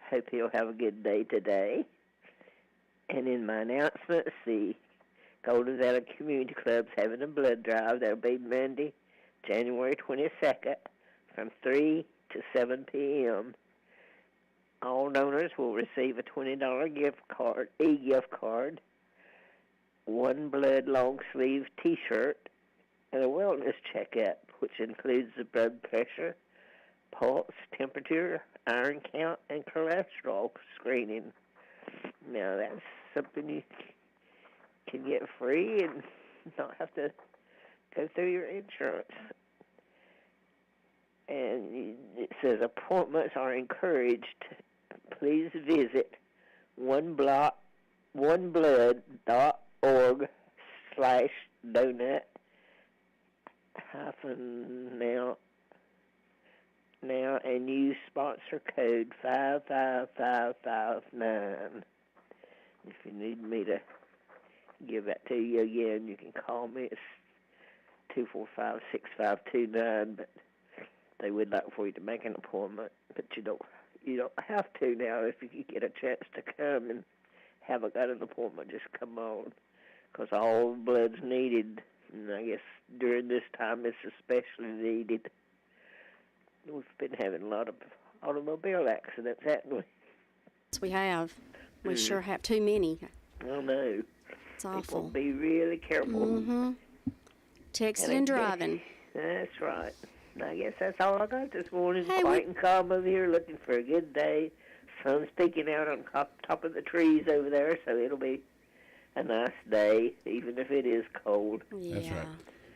Hope he'll have a good day today. And in my announcements, the Golden Valley Community Club's having a blood drive. That'll be Monday, January 22nd, from 3 to 7 p.m. All donors will receive a $20 gift card, one blood long-sleeve T-shirt, and a wellness checkup, which includes the blood pressure, pulse, temperature, iron count, and cholesterol screening. Now, that's something you can get free and not have to go through your insurance. And it says appointments are encouraged. Please visit oneblood.org/donut-now and use sponsor code 55559. If you need me to give that to you again, you can call me. It's 245-6529, but they would like for you to make an appointment, but you don't have to now. If you get a chance to come and haven't got an appointment, just come on. because all blood's needed, and I guess during this time it's especially needed. We've been having a lot of automobile accidents, haven't we? Yes, we have. We sure have too many. I know. It's awful. People be really careful. Mm-hmm. Texting and driving. That's right. I guess that's all I got this morning. Hey, Quiet and calm over here, looking for a good day. Sun's peeking out on top of the trees over there, so it'll be a nice day, even if it is cold. Yeah. That's right.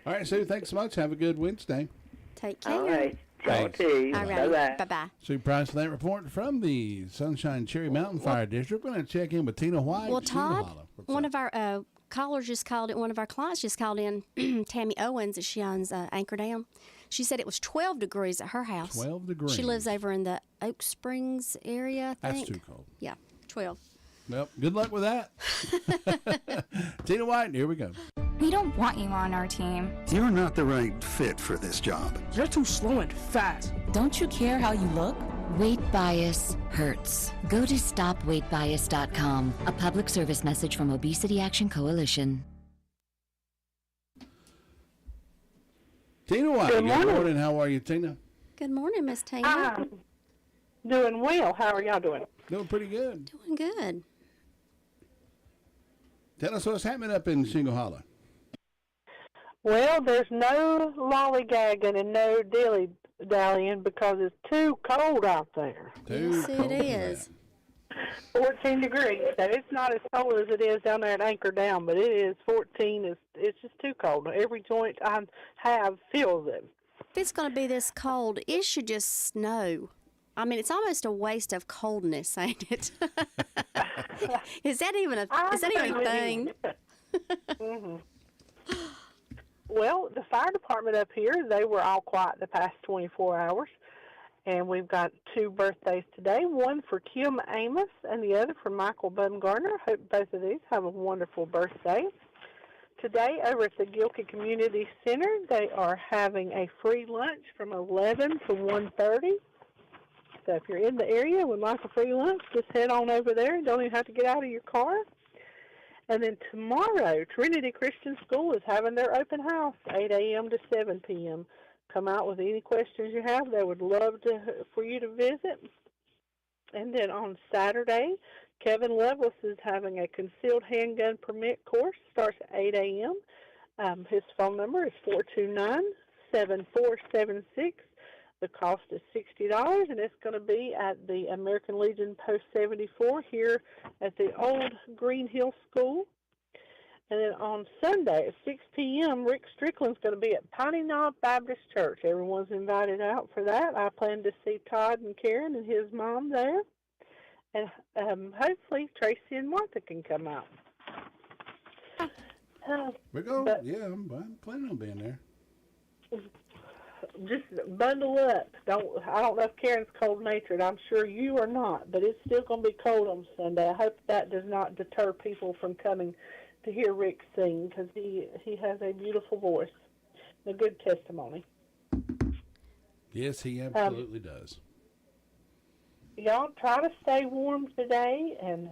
All right, Sue, thanks so much. Have a good Wednesday. Take care. All right. Y'all Thanks. too. All right. Bye-bye. Bye-bye. Sue Price for that report from the Sunshine Cherry Mountain Fire District. We're going to check in with Tina White. Well, Shingle Todd, Hollow. What's one up? of our callers just called in. One of our clients just called in, Tammy Owens, that she owns Anchor Down. She said it was 12 degrees at her house. 12 degrees. She lives over in the Oak Springs area, I think. That's too cold. Yeah, 12. Well, good luck with that. Tina White, here we go. We don't want you on our team. You're not the right fit for this job. You're too slow and fast. Don't you care how you look? Weight bias hurts. Go to stopweightbias.com. A public service message from Obesity Action Coalition. Tina White, Good morning. How are you, Tina? Good morning, Miss Tina. I'm doing well. How are y'all doing? Doing pretty good. Doing good. Tell us what's happening up in Shingle Hollow. Well, there's no lollygagging and no dilly-dallying because it's too cold out there. Yes, it is. 14 degrees. So it's not as cold as it is down there at Anchor Down, but it is 14. It's just too cold. Every joint I have feels it. If it's going to be this cold, it should just snow. I mean, it's almost a waste of coldness, ain't it? Is that even a thing? Mm-hmm. Well, the fire department up here, they were all quiet the past 24 hours. And we've got 2 birthdays today, one for Kim Amos and the other for Michael Bumgarner. Hope both of these have a wonderful birthday. Today, over at the Gilkey Community Center, they are having a free lunch from 11 to 1:30. So if you're in the area and would like a free lunch, just head on over there and don't even have to get out of your car. And then tomorrow, Trinity Christian School is having their open house, 8 a.m. to 7 p.m. Come out with any questions you have. They would love for you to visit. And then on Saturday, Kevin Lovelace is having a concealed handgun permit course. Starts at 8 a.m. His phone number is 429-7476. The cost is $60, and it's going to be at the American Legion Post 74 here at the old Green Hill School. And then on Sunday at 6 p.m., Rick Strickland's going to be at Piney Knob Baptist Church. Everyone's invited out for that. I plan to see Todd and Karen and his mom there. And hopefully Tracy and Martha can come out. We go. Yeah, I'm planning on being there. Just bundle up. I don't know if Karen's cold-natured. I'm sure you are not, but it's still going to be cold on Sunday. I hope that does not deter people from coming to hear Rick sing, because he has a beautiful voice and a good testimony. Yes, he absolutely does. Y'all try to stay warm today and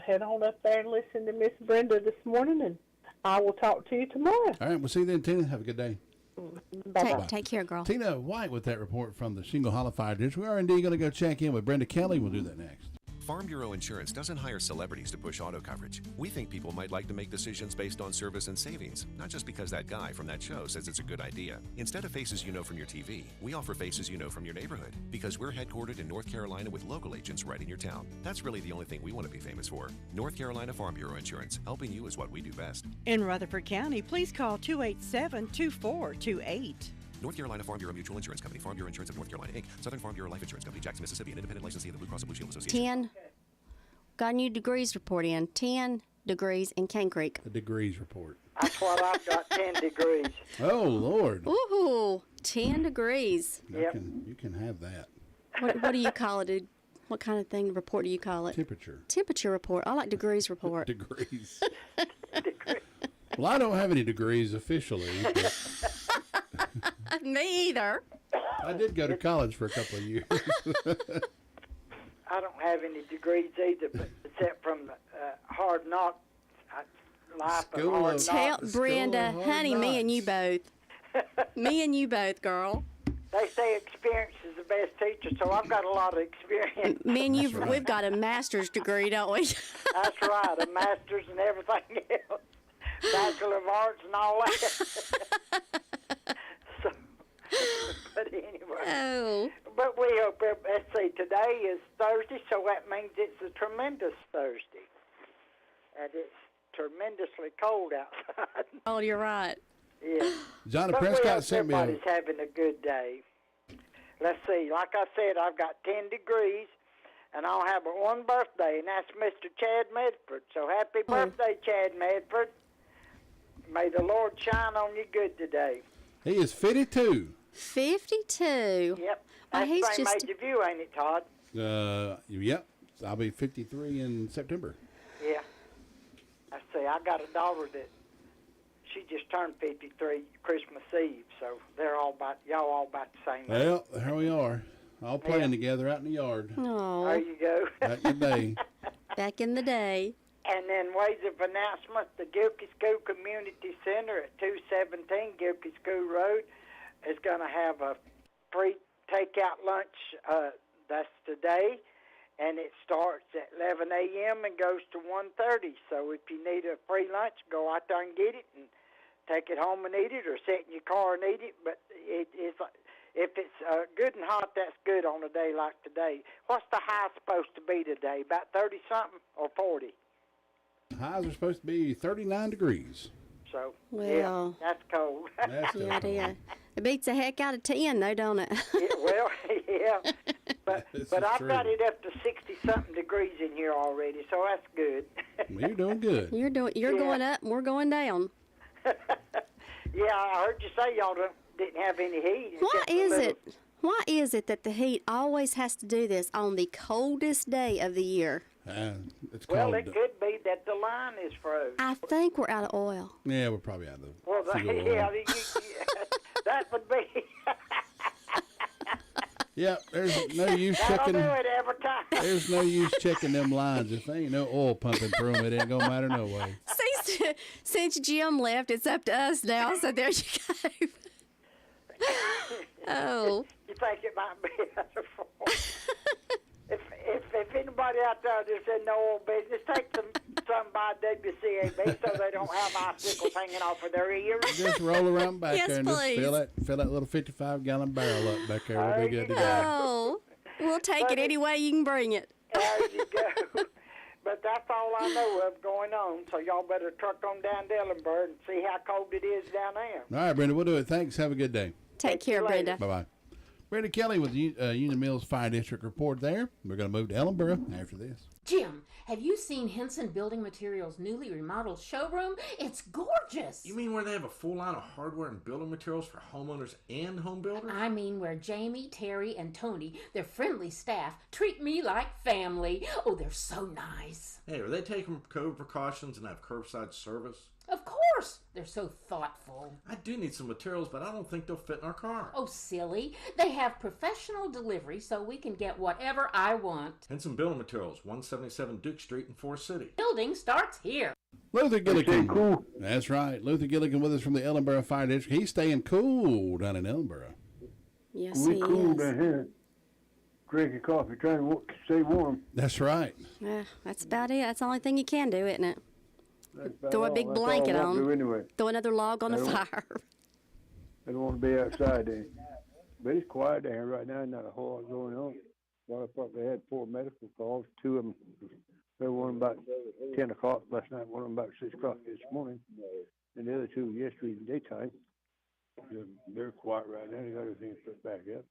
head on up there and listen to Miss Brenda this morning, and I will talk to you tomorrow. All right, we'll see you then, Tina. Have a good day. Take care, girl. Tina White with that report from the Shingle Hollow Fire District. We are indeed going to go check in with Brenda Kelly. We'll do that next. Farm Bureau Insurance doesn't hire celebrities to push auto coverage. We think people might like to make decisions based on service and savings, not just because that guy from that show says it's a good idea. Instead of faces you know from your TV, we offer faces you know from your neighborhood, because we're headquartered in North Carolina with local agents right in your town. That's really the only thing we want to be famous for. North Carolina Farm Bureau Insurance. Helping you is what we do best. In Rutherford County, please call 287-2428. North Carolina Farm Bureau Mutual Insurance Company, Farm Bureau Insurance of North Carolina, Inc., Southern Farm Bureau Life Insurance Company, Jackson, Mississippi, an independent licensee of the Blue Cross and Blue Shield Association. 10. Got a new degrees report in. 10 degrees in Cane Creek. A degrees report. That's what I've got, 10 degrees. Oh, Lord. Ooh, 10 degrees. You can have that. What do you call it? What kind of thing report do you call it? Temperature. Temperature report. I like degrees report. Degrees. Well, I don't have any degrees officially. But me either. I did go to college for a couple of years. I don't have any degrees either, but except from Hard Knocks. life of School hard of- Tell knocks. Brenda, hard honey, me and you knocks. both. Me and you both, girl. They say experience is the best teacher, so I've got a lot of experience. Me and you, That's right. we've got a master's degree, don't we? That's right, a master's and everything else, Bachelor of Arts and all that. So, but anyway. Oh. But we hope, let's see, today is Thursday, so that means it's a tremendous Thursday. And it's tremendously cold outside. Oh, you're right. Yeah. Johnny But we Prescott hope sent me a, everybody's having a good day. Let's see, like I said, I've got 10 degrees, and I'll have one birthday, and that's Mr. Chad Medford. So happy birthday, Chad Medford. May the Lord shine on you good today. he is 52. 52. Yep. Oh, That's he's the same just- age of you, ain't it, Todd? Yep. I'll be 53 in September. Yeah. I say, I got a daughter that she just turned 53 Christmas Eve, so y'all all about the same age. Well, here we are, all playing together out in the yard. Oh. There you go. Back in the day. Back in the day. And then ways of announcement, the Gilkey School Community Center at 217 Gilkey School Road is going to have a free takeout lunch. That's today, and it starts at 11 a.m. and goes to 1:30. So if you need a free lunch, go out there and get it and take it home and eat it, or sit in your car and eat it. But it's if it's good and hot, that's good on a day like today. What's the high supposed to be today? About 30-something or 40? Highs are supposed to be 39 degrees. So, Well. yeah, that's cold. That's still Yeah, cold. yeah. It beats the heck out of 10, though, don't it? Yeah, well, yeah. But This is I've true. got it up to 60-something degrees in here already, so that's good. Well, you're doing good. You're Yeah. going up, and we're going down. Yeah, I heard you say y'all didn't have any heat. It's Why just a is little- it? Why is it that the heat always has to do this on the coldest day of the year? It's Well, called. it could be that the line is froze. I think we're out of oil. Yeah, we're probably out of Well, fuel oil. yeah, that would be. Yeah, there's no use That'll checking. do it every time. There's no use checking them lines. If there ain't no oil pumping through them, it ain't gonna matter no way. Since Jim left, it's up to us now. So there you go. Oh. You think it might be if anybody out there that's in the oil business, take some by WCAB so they don't have icicles hanging off of their ears. Just roll around back Yes, there and please. just fill that little 55-gallon barrel up back there. We'll be good to go. Oh. We'll take it any way you can bring it. There you go. But that's all I know of going on, so y'all better truck on down to Ellenburg and see how cold it is down there. All right, Brenda, we'll do it. Thanks. Have a good day. Take care, Brenda. Bye-bye. Brenda Kelly with the Union Mills Fire District report there. We're going to move to Ellenboro after this. Jim, have you seen Henson Building Materials' newly remodeled showroom? It's gorgeous. You mean where they have a full line of hardware and building materials for homeowners and home builders? I mean where Jamie, Terry, and Tony, their friendly staff, treat me like family. Oh, they're so nice. Hey, are they taking COVID precautions and have curbside service? Of course, they're so thoughtful. I do need some materials, but I don't think they'll fit in our car. Oh, silly. They have professional delivery so we can get whatever I want. Henson Building Materials, 177 Duke Street in Forest City. Building starts here. Luther Gilligan. That's right. Luther Gilligan with us from the Ellenboro Fire District. He's staying cool down in Ellenboro. Yes, we he cool is. down here, drinking coffee, trying to stay warm. That's right. Yeah, that's about it. That's the only thing you can do, isn't it? That's about Throw a all. big That's all blanket I want to on. do anyway. Throw another log on I the don't- fire. I don't want to be outside then. But it's quiet down here right now. Not a whole lot going on. Water Department had 4 medical calls. 2 of them, there one about 10 o'clock last night, one of them about 6 o'clock this morning, and the other 2 yesterday in the daytime. They're quiet right now. They got everything put back up.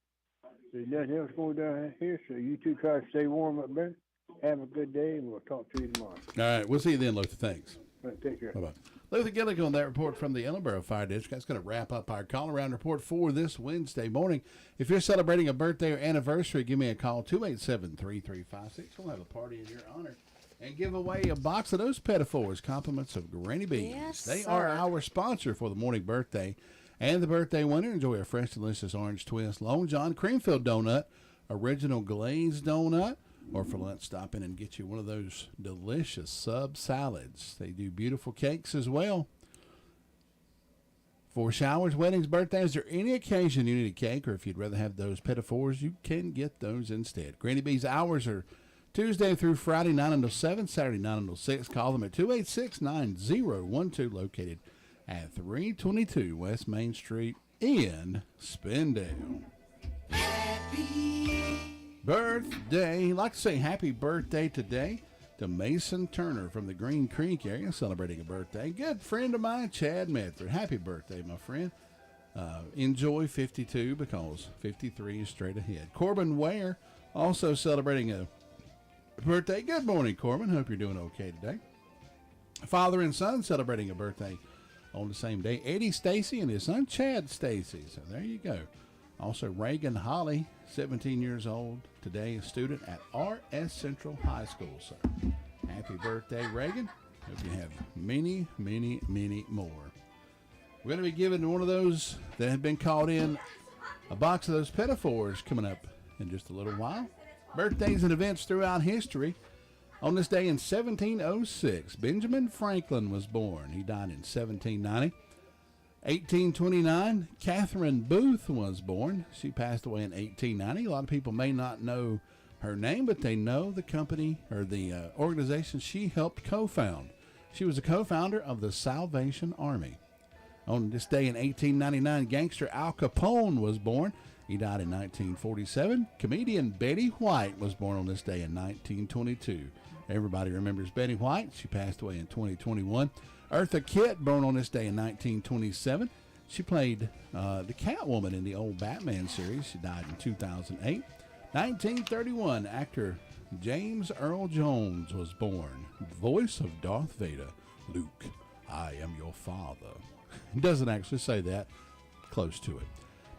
There's nothing else going down here, so you two try to stay warm up there. Have a good day, and we'll talk to you tomorrow. All right. We'll see you then, Luther. Thanks. All right, take care. Bye-bye. Luther Gilligan on that report from the Ellenboro Fire District. That's going to wrap up our call-around report for this Wednesday morning. If you're celebrating a birthday or anniversary, give me a call, 287-3356. We'll have a party in your honor and give away a box of those Pettifours, compliments of Granny Beans. Yes, they sir. are our sponsor for the morning birthday. And the birthday winner, enjoy a fresh, delicious orange twist, Long John Creamfield donut, original glazed donut, Or for lunch, stop in and get you one of those delicious sub salads. They do beautiful cakes as well. For showers, weddings, birthdays, or any occasion you need a cake, or if you'd rather have those pinafores, you can get those instead. Granny B's hours are Tuesday through Friday, 9 until 7, Saturday, 9 until 6. Call them at 286-9012, located at 322 West Main Street in Spindale. Happy birthday. I'd like to say happy birthday today to Mason Turner from the Green Creek area, celebrating a birthday. Good friend of mine, Chad Medford. Happy birthday, my friend. Enjoy 52 because 53 is straight ahead. Corbin Ware also celebrating a birthday. Good morning, Corbin. Hope you're doing okay today. Father and son celebrating a birthday on the same day. Eddie Stacy and his son, Chad Stacy. So there you go. Also, Reagan Holly, 17 years old, today a student at R.S. Central High School. So, happy birthday, Reagan. Hope you have many, many, many more. We're going to be giving one of those that have been called in a box of those pinafores coming up in just a little while. Birthdays and events throughout history. On this day in 1706, Benjamin Franklin was born. He died in 1790. 1829, Catherine Booth was born. She passed away in 1890. A lot of people may not know her name, but they know the company or the organization she helped co-found. She was a co-founder of the Salvation Army. On this day in 1899, gangster Al Capone was born. He died in 1947. Comedian Betty White was born on this day in 1922. Everybody remembers Betty White. She passed away in 2021. Eartha Kitt, born on this day in 1927. She played the Catwoman in the old Batman series. She died in 2008. 1931, actor James Earl Jones was born. Voice of Darth Vader. Luke, I am your father. He doesn't actually say that. Close to it.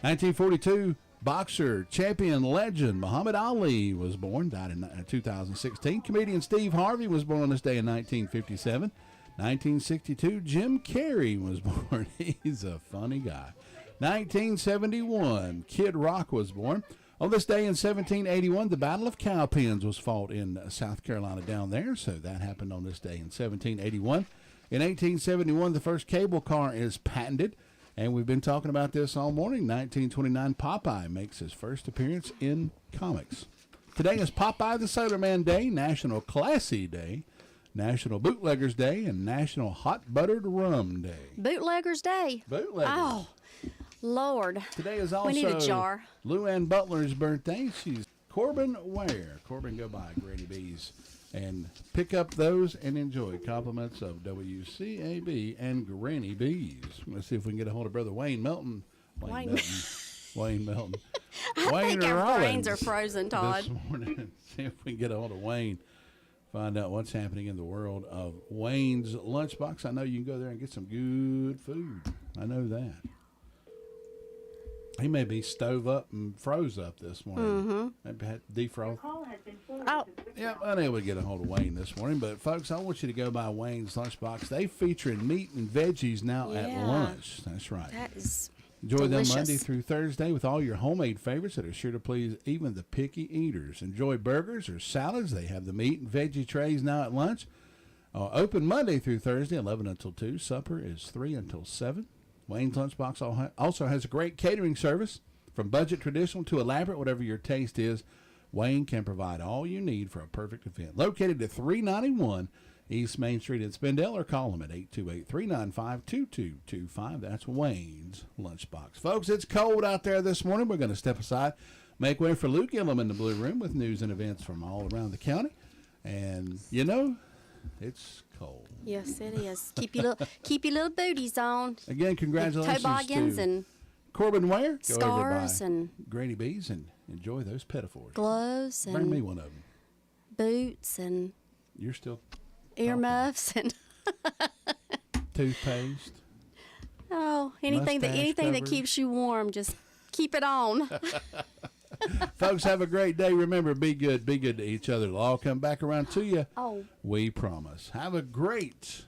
1942, boxer, champion, legend Muhammad Ali was born. Died in 2016. Comedian Steve Harvey was born on this day in 1957. 1962, Jim Carrey was born. He's a funny guy. 1971, Kid Rock was born. On this day in 1781, the Battle of Cowpens was fought in South Carolina down there, so that happened on this day in 1781. In 1871, the first cable car is patented, and we've been talking about this all morning. 1929, Popeye makes his first appearance in comics. Today is Popeye the Sailor Man Day, National Classy Day, National Bootleggers Day, and National Hot Buttered Rum Day. Bootleggers Day. Bootleggers. Oh, Lord. Today is also we need a jar. Lou Ann Butler's birthday. She's Corbin Ware. Corbin, go by Granny B's and pick up those and enjoy compliments of WCAB and Granny B's. Let's see if we can get a hold of Brother Wayne Melton. Wayne Melton. I Wayne think our Rollins brains are frozen, Todd. This morning. See if we can get a hold of Wayne. Find out what's happening in the world of Wayne's Lunchbox. I know you can go there and get some good food. I know that. He may be stove up and froze up this morning. Maybe had defrost. Oh. Yeah, unable to get a hold of Wayne this morning. But, folks, I want you to go by Wayne's Lunchbox. They featuring meat and veggies now at lunch. That's right. That is Enjoy delicious. them Monday through Thursday with all your homemade favorites that are sure to please even the picky eaters. Enjoy burgers or salads. They have the meat and veggie trays now at lunch. Open Monday through Thursday, 11 until 2. Supper is 3 until 7. Wayne's Lunchbox also has a great catering service. From budget traditional to elaborate, whatever your taste is, Wayne can provide all you need for a perfect event. Located at 391 East Main Street in Spindale, or call them at 828-395-2225. That's Wayne's Lunchbox. Folks, it's cold out there this morning. We're going to step aside, make way for Luke Gillum in the Blue Room with news and events from all around the county. And, you know, it's cold. Yes, it is. Keep your little booties on. Again, congratulations toboggans to and Corbin Ware. Go scarves over by and Granny B's and enjoy those pinafores. gloves and Bring me one of them. boots and You're still earmuffs and toothpaste. anything Mustache that covers. keeps you warm, just keep it on. Folks, have a great day. Remember, be good to each other. It'll all come back around to you. Oh. We promise. Have a great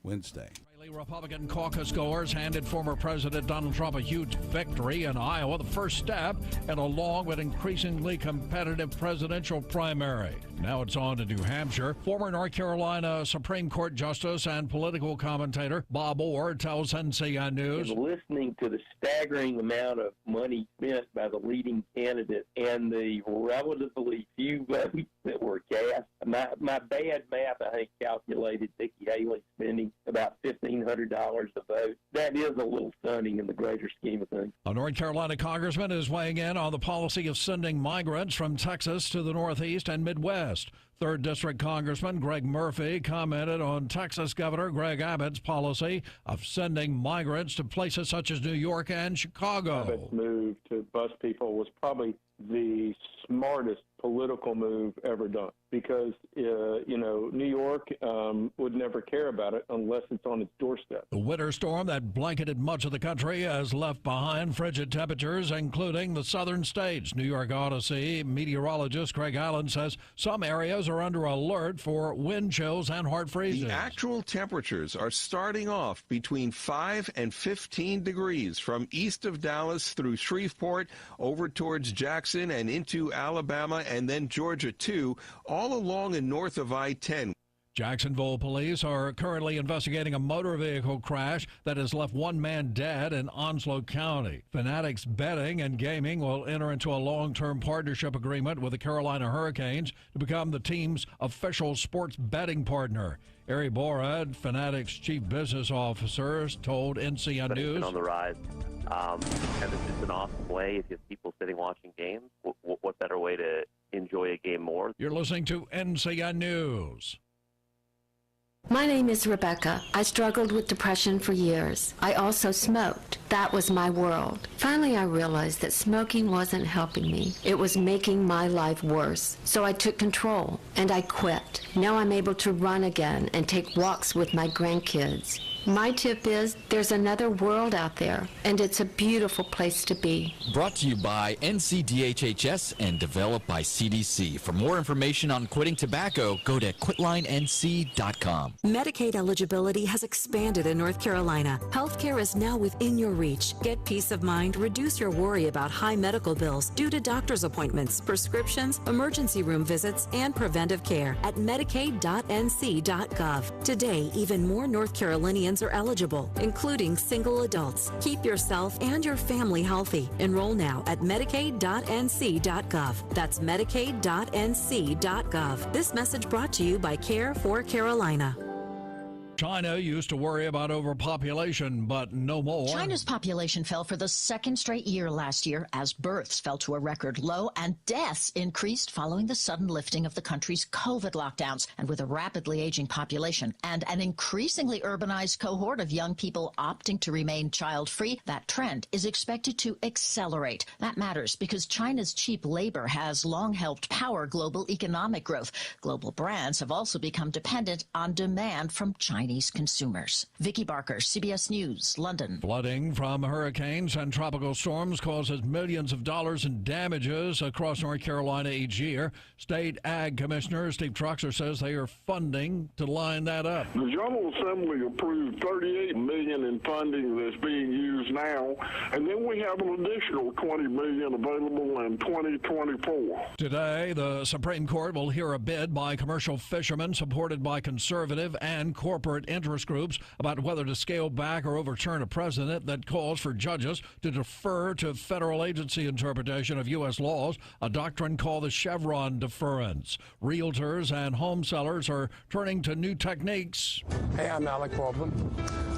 Wednesday. Republican caucus goers handed former President Donald Trump a huge victory in Iowa, the first step in a long but increasingly competitive presidential primary. Now it's on to New Hampshire. Former North Carolina Supreme Court Justice and political commentator Bob Orr tells NCN News. And listening to the staggering amount of money spent by the leading candidate and the relatively few votes that were cast, my bad math, I think, calculated Nikki Haley spending about $1,500 a vote. That is a little stunning in the greater scheme of things. A North Carolina congressman is weighing in on the policy of sending migrants from Texas to the Northeast and Midwest. 3rd District Congressman Greg Murphy commented on Texas Governor Greg Abbott's policy of sending migrants to places such as New York and Chicago. Abbott's move to bus people was probably the smartest political move ever done because, New York would never care about it unless it's on its doorstep. The winter storm that blanketed much of the country has left behind frigid temperatures, including the southern states. New York Odyssey meteorologist Craig Allen says some areas are under alert for wind chills and hard freezes. The actual temperatures are starting off between 5 and 15 degrees from east of Dallas through Shreveport over towards Jackson and into Alabama and then Georgia too, all along and north of I-10. Jacksonville police are currently investigating a motor vehicle crash that has left one man dead in Onslow County. Fanatics Betting and Gaming will enter into a long-term partnership agreement with the Carolina Hurricanes to become the team's official sports betting partner. Ari Borad, Fanatics chief business officer, told NCN News. It's been on the rise, and it's just an awesome way if you have people sitting watching games. What better way to enjoy a game more? You're listening to NCN News. My name is Rebecca. I struggled with depression for years. I also smoked. That was my world. Finally, I realized that smoking wasn't helping me. It was making my life worse. So I took control, and I quit. Now I'm able to run again and take walks with my grandkids. My tip is there's another world out there, and it's a beautiful place to be. Brought to you by NCDHHS and developed by CDC. For more information on quitting tobacco, go to quitlinenc.com. Medicaid eligibility has expanded in North Carolina. Healthcare is now within your reach. Get peace of mind, reduce your worry about high medical bills due to doctor's appointments, prescriptions, emergency room visits, and preventive care at medicaid.nc.gov. Today, even more North Carolinians are eligible, including single adults. Keep yourself and your family healthy. Enroll now at medicaid.nc.gov. That's medicaid.nc.gov. This message brought to you by Care for Carolina. China used to worry about overpopulation, but no more. China's population fell for the second straight year last year as births fell to a record low and deaths increased following the sudden lifting of the country's COVID lockdowns. And with a rapidly aging population and an increasingly urbanized cohort of young people opting to remain child-free, that trend is expected to accelerate. That matters because China's cheap labor has long helped power global economic growth. Global brands have also become dependent on demand from Chinese consumers. Vicki Barker, CBS News, London. Flooding from hurricanes and tropical storms causes millions of dollars in damages across North Carolina each year. State Ag Commissioner Steve Truxer says they are funding to line that up. The General Assembly approved $38 million in funding that's being used now, and then we have an additional $20 million available in 2024. Today, the Supreme Court will hear a bid by commercial fishermen supported by conservative and corporate interest groups about whether to scale back or overturn a precedent that calls for judges to defer to federal agency interpretation of U.S. laws, a doctrine called the Chevron deference. Realtors and home sellers are turning to new techniques. Hey, I'm Alec Baldwin.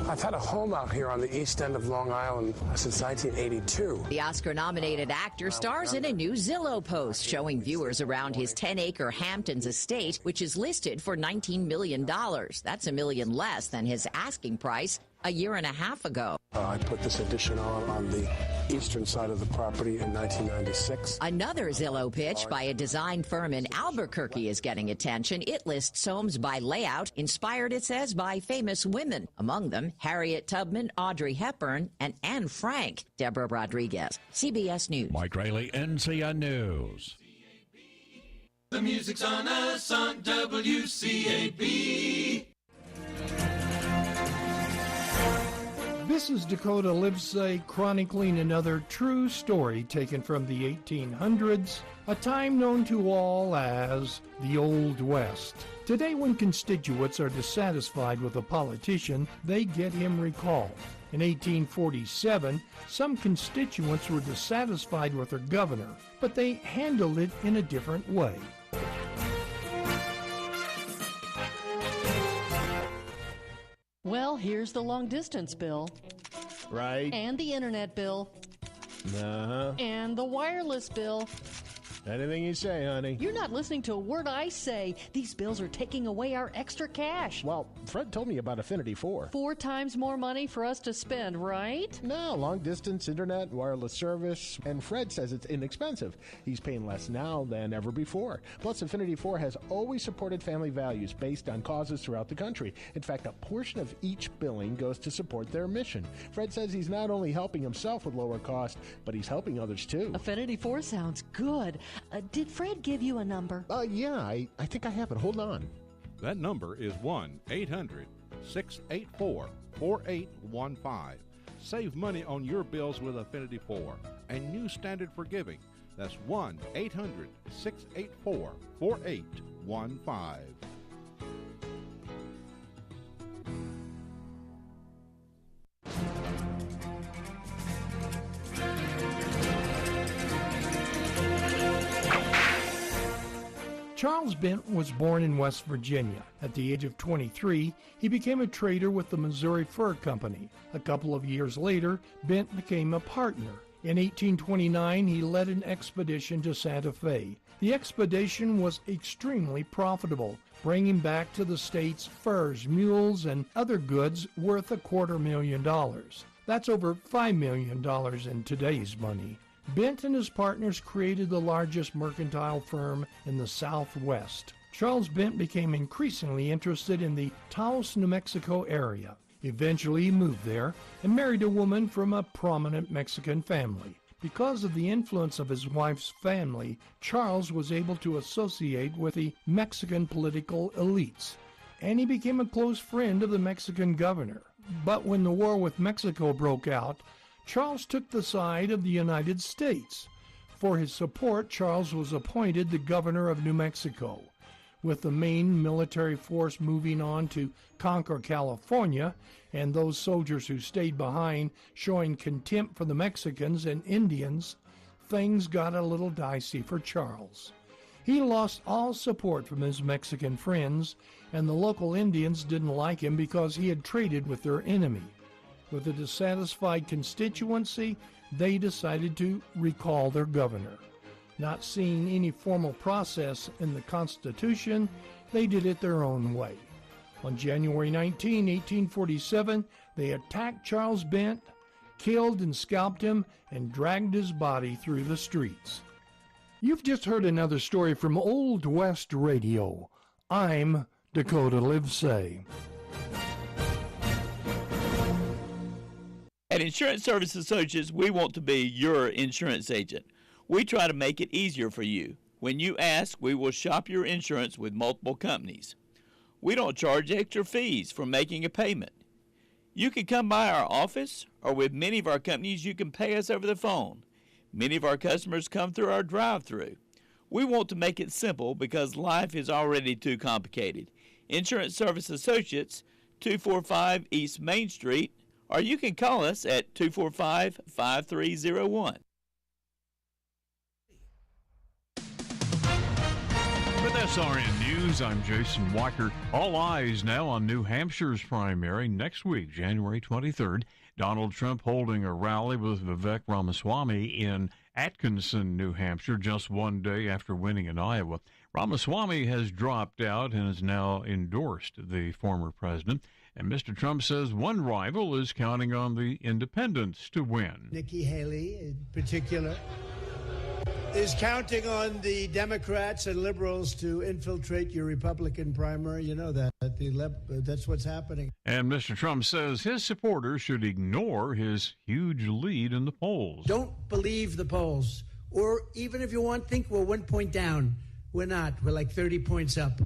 I've had a home out here on the east end of Long Island since 1982. The Oscar-nominated actor stars in a new Zillow post showing viewers around his 10-acre Hamptons estate, which is listed for $19 million. That's $1 million less than his asking price a year and a half ago. I put this addition on the eastern side of the property in 1996. Another Zillow pitch by a design firm in Albuquerque is getting attention. It lists homes by layout, inspired, it says, by famous women. Among them, Harriet Tubman, Audrey Hepburn, and Anne Frank. Deborah Rodriguez, CBS News. Mike Rayleigh, NCN News. The music's on us on WCAB. This is Dakota Livesay chronicling another true story taken from the 1800s, a time known to all as the Old West. Today, when constituents are dissatisfied with a politician, they get him recalled. In 1847, some constituents were dissatisfied with their governor, but they handled it in a different way. Well, here's the long-distance bill. Right. And the internet bill. Uh-huh. And the wireless bill. Anything you say, honey. You're not listening to a word I say. These bills are taking away our extra cash. Well, Fred told me about Affinity 4. 4 times more money for us to spend, right? No, long-distance internet, wireless service, and Fred says it's inexpensive. He's paying less now than ever before. Plus, Affinity 4 has always supported family values based on causes throughout the country. In fact, a portion of each billing goes to support their mission. Fred says he's not only helping himself with lower cost, but he's helping others too. Affinity 4 sounds good. Did Fred give you a number? Yeah, I think I have it. Hold on. That number is 1-800-684-4815. Save money on your bills with Affinity 4 and new standard for giving. That's 1-800-684-4815. Charles Bent was born in West Virginia. At the age of 23, he became a trader with the Missouri Fur Company. A couple of years later, Bent became a partner. In 1829, he led an expedition to Santa Fe. The expedition was extremely profitable, bringing back to the states furs, mules, and other goods worth $250,000. That's over $5 million in today's money. Bent and his partners created the largest mercantile firm in the Southwest. Charles Bent became increasingly interested in the Taos, New Mexico area. Eventually, he moved there and married a woman from a prominent Mexican family. Because of the influence of his wife's family, Charles was able to associate with the Mexican political elites, and he became a close friend of the Mexican governor. But when the war with Mexico broke out, Charles took the side of the United States. For his support, Charles was appointed the governor of New Mexico. With the main military force moving on to conquer California, and those soldiers who stayed behind showing contempt for the Mexicans and Indians, things got a little dicey for Charles. He lost all support from his Mexican friends, and the local Indians didn't like him because he had traded with their enemy. With a dissatisfied constituency, they decided to recall their governor. Not seeing any formal process in the Constitution, they did it their own way. On January 19, 1847, they attacked Charles Bent, killed and scalped him, and dragged his body through the streets. You've just heard another story from Old West Radio. I'm Dakota Livesay. At Insurance Service Associates, we want to be your insurance agent. We try to make it easier for you. When you ask, we will shop your insurance with multiple companies. We don't charge extra fees for making a payment. You can come by our office, or with many of our companies, you can pay us over the phone. Many of our customers come through our drive-thru. We want to make it simple because life is already too complicated. Insurance Service Associates, 245 East Main Street, or you can call us at 245-5301. With SRN News, I'm Jason Walker. All eyes now on New Hampshire's primary next week, January 23rd. Donald Trump holding a rally with Vivek Ramaswamy in Atkinson, New Hampshire, just one day after winning in Iowa. Ramaswamy has dropped out and has now endorsed the former president. And Mr. Trump says one rival is counting on the independents to win. Nikki Haley, in particular, is counting on the Democrats and liberals to infiltrate your Republican primary. You know that. That's what's happening. And Mr. Trump says his supporters should ignore his huge lead in the polls. Don't believe the polls. Or even if you think we're 1 point down. We're not. We're like 30 points up.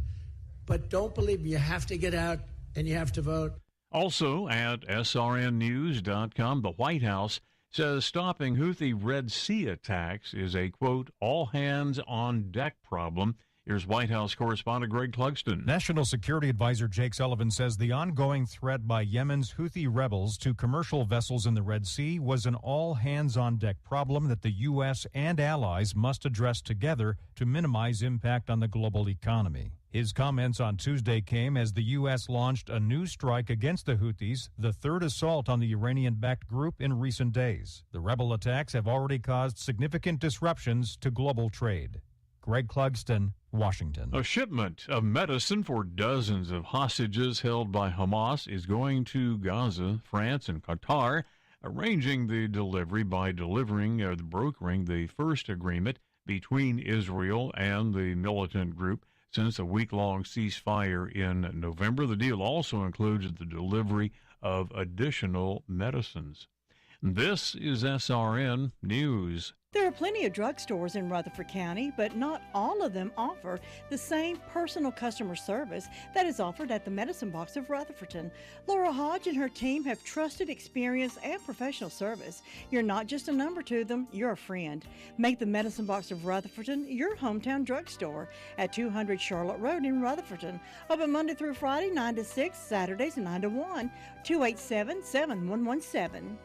But don't believe me. You have to get out and you have to vote. Also at srnnews.com, the White House says stopping Houthi Red Sea attacks is a, quote, all-hands-on-deck problem. Here's White House correspondent Greg Clugston. National Security Advisor Jake Sullivan says the ongoing threat by Yemen's Houthi rebels to commercial vessels in the Red Sea was an all-hands-on-deck problem that the U.S. and allies must address together to minimize impact on the global economy. His comments on Tuesday came as the U.S. launched a new strike against the Houthis, the third assault on the Iranian-backed group in recent days. The rebel attacks have already caused significant disruptions to global trade. Greg Clugston, Washington. A shipment of medicine for dozens of hostages held by Hamas is going to Gaza, France, and Qatar, arranging the delivery by brokering the first agreement between Israel and the militant group since a week-long ceasefire in November. The deal also includes the delivery of additional medicines. This is SRN News. There are plenty of drugstores in Rutherford County, but not all of them offer the same personal customer service that is offered at the Medicine Box of Rutherfordton. Laura Hodge and her team have trusted experience and professional service. You're not just a number to them, you're a friend. Make the Medicine Box of Rutherfordton your hometown drugstore at 200 Charlotte Road in Rutherfordton. Open Monday through Friday, 9 to 6, Saturdays 9 to 1, 287-7117.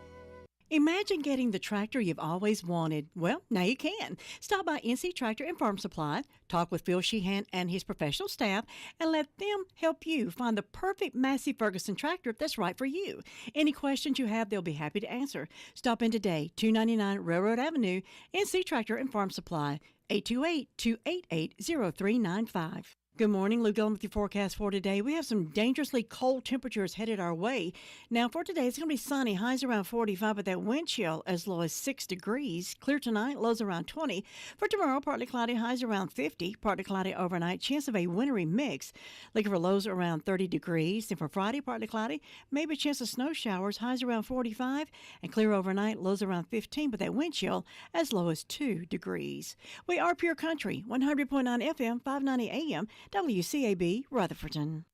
Imagine getting the tractor you've always wanted. Well, now you can. Stop by NC Tractor and Farm Supply, talk with Phil Sheehan and his professional staff, and let them help you find the perfect Massey Ferguson tractor that's right for you. Any questions you have, they'll be happy to answer. Stop in today, 299 Railroad Avenue, NC Tractor and Farm Supply, 828-288-0395. Good morning. Lou Gillum with your forecast for today. We have some dangerously cold temperatures headed our way. Now, for today, it's going to be sunny. Highs around 45, but that wind chill as low as 6 degrees. Clear tonight, lows around 20. For tomorrow, partly cloudy, highs around 50. Partly cloudy overnight, chance of a wintry mix. Looking for lows around 30 degrees. And for Friday, partly cloudy, maybe a chance of snow showers, highs around 45. And clear overnight, lows around 15, but that wind chill as low as 2 degrees. We are Pure Country, 100.9 FM, 590 AM. WCAB, Rutherfordton.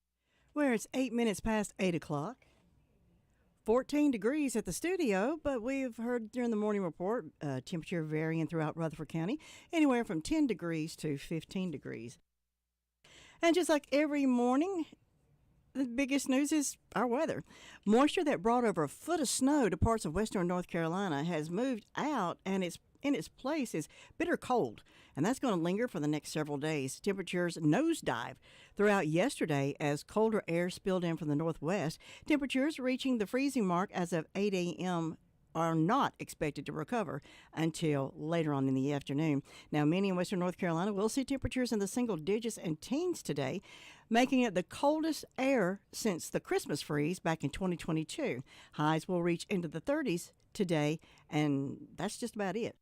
Where it's 8 minutes past 8 o'clock. 14 degrees at the studio, but we've heard during the morning report temperature varying throughout Rutherford County, anywhere from 10 degrees to 15 degrees. And just like every morning, the biggest news is our weather. Moisture that brought over a foot of snow to parts of western North Carolina has moved out, and in its place is bitter cold, and that's going to linger for the next several days. Temperatures nosedive throughout yesterday as colder air spilled in from the northwest. Temperatures reaching the freezing mark as of 8 a.m. are not expected to recover until later on in the afternoon. Now, many in western North Carolina will see temperatures in the single digits and teens today, making it the coldest air since the Christmas freeze back in 2022. Highs will reach into the 30s today, and that's just about it.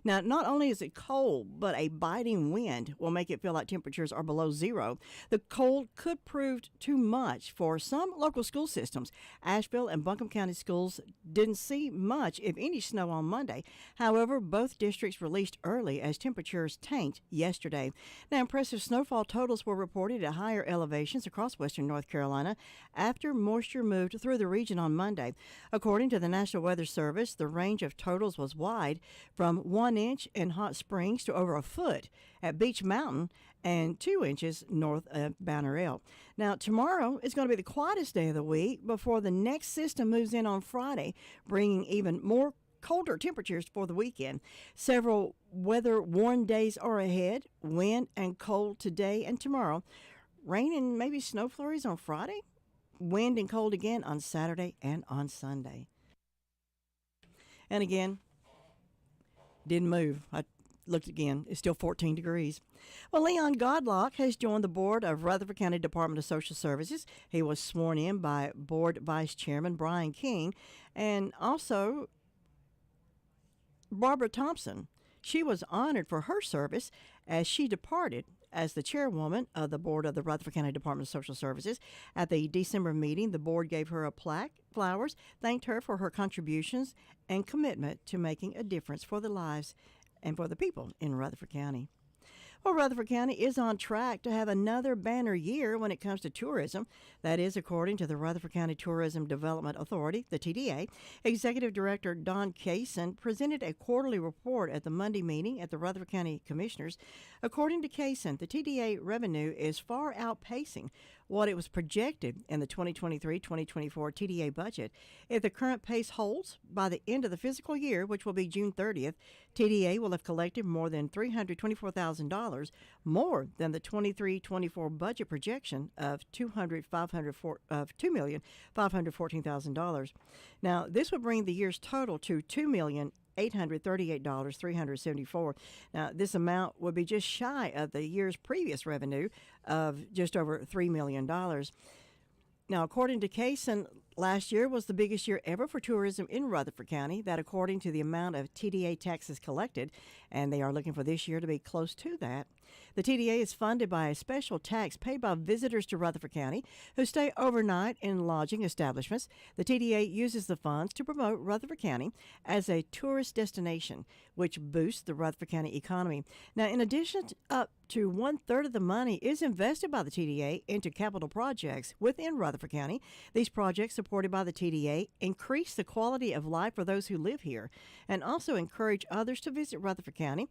Now, not only is it cold, but a biting wind will make it feel like temperatures are below zero. The cold could prove too much for some local school systems. Asheville and Buncombe County schools didn't see much, if any, snow on Monday. However, both districts released early as temperatures tanked yesterday. Now, impressive snowfall totals were reported at higher elevations across western North Carolina after moisture moved through the region on Monday. According to the National Weather Service, the range of totals was wide, from 1 inch in Hot Springs to over a foot at Beech Mountain and 2 inches north of Banner Elk. Now, tomorrow is going to be the quietest day of the week before the next system moves in on Friday, bringing even more colder temperatures for the weekend. Several weather-worn days are ahead, wind and cold today and tomorrow. Rain and maybe snow flurries on Friday. Wind and cold again on Saturday and on Sunday. And again, didn't move. I looked again. It's still 14 degrees. Well, Leon Godlock has joined the board of Rutherford County Department of Social Services. He was sworn in by Board Vice Chairman Brian King, and also Barbara Thompson. She was honored for her service as she departed as the chairwoman of the board of the Rutherford County Department of Social Services. At the December meeting, the board gave her a plaque, flowers, thanked her for her contributions and commitment to making a difference for the lives and for the people in Rutherford County. Well, Rutherford County is on track to have another banner year when it comes to tourism. That is according to the Rutherford County Tourism Development Authority, the TDA. Executive Director Don Kaysen presented a quarterly report at the Monday meeting at the Rutherford County Commissioners. According to Kaysen, the TDA revenue is far outpacing what it was projected in the 2023-2024 TDA budget. If the current pace holds, by the end of the fiscal year, which will be June 30th, TDA will have collected more than $324,000, more than the 23-24 budget projection of $2,514,000. Now, this would bring the year's total to $2,838,374. Now, this amount would be just shy of the year's previous revenue of just over $3 million. Now, according to Kaysen, last year was the biggest year ever for tourism in Rutherford County, that according to the amount of TDA taxes collected, and they are looking for this year to be close to that. The TDA is funded by a special tax paid by visitors to Rutherford County who stay overnight in lodging establishments. The TDA uses the funds to promote Rutherford County as a tourist destination, which boosts the Rutherford County economy. Now, in addition, up to 1/3 of the money is invested by the TDA into capital projects within Rutherford County. These projects, supported by the TDA, increase the quality of life for those who live here and also encourage others to visit Rutherford County.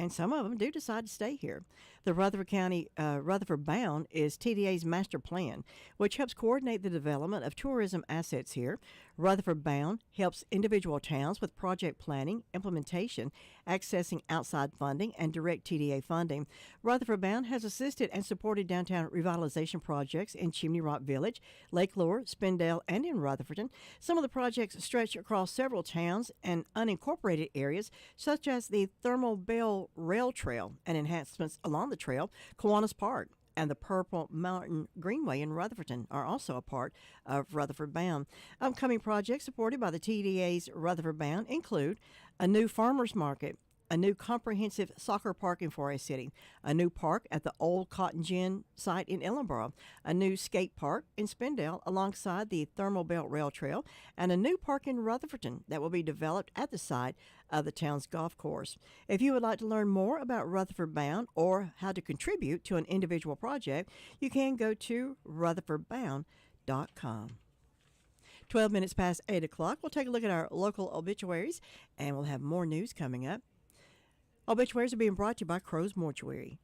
And some of them do decide to stay here. The Rutherford County Rutherford Bound is TDA's master plan, which helps coordinate the development of tourism assets here. Rutherford Bound helps individual towns with project planning, implementation, accessing outside funding, and direct TDA funding. Rutherford Bound has assisted and supported downtown revitalization projects in Chimney Rock Village, Lake Lure, Spindale, and in Rutherford. Some of the projects stretch across several towns and unincorporated areas, such as the Thermal Bell Rail Trail and enhancements along the trail. Kiwanis Park and the Purple Mountain Greenway in Rutherford are also a part of Rutherford Bound. Upcoming projects supported by the TDA's Rutherford Bound include a new farmers market, a new comprehensive soccer park in Forest City, a new park at the old Cotton Gin site in Ellenboro, a new skate park in Spindale alongside the Thermal Belt Rail Trail, and a new park in Rutherford that will be developed at the site of the town's golf course. If you would like to learn more about Rutherford Bound or how to contribute to an individual project, you can go to rutherfordbound.com. 12 minutes past 8 o'clock. We'll take a look at our local obituaries, and we'll have more news coming up. Obituaries are being brought to you by Crow's Mortuary.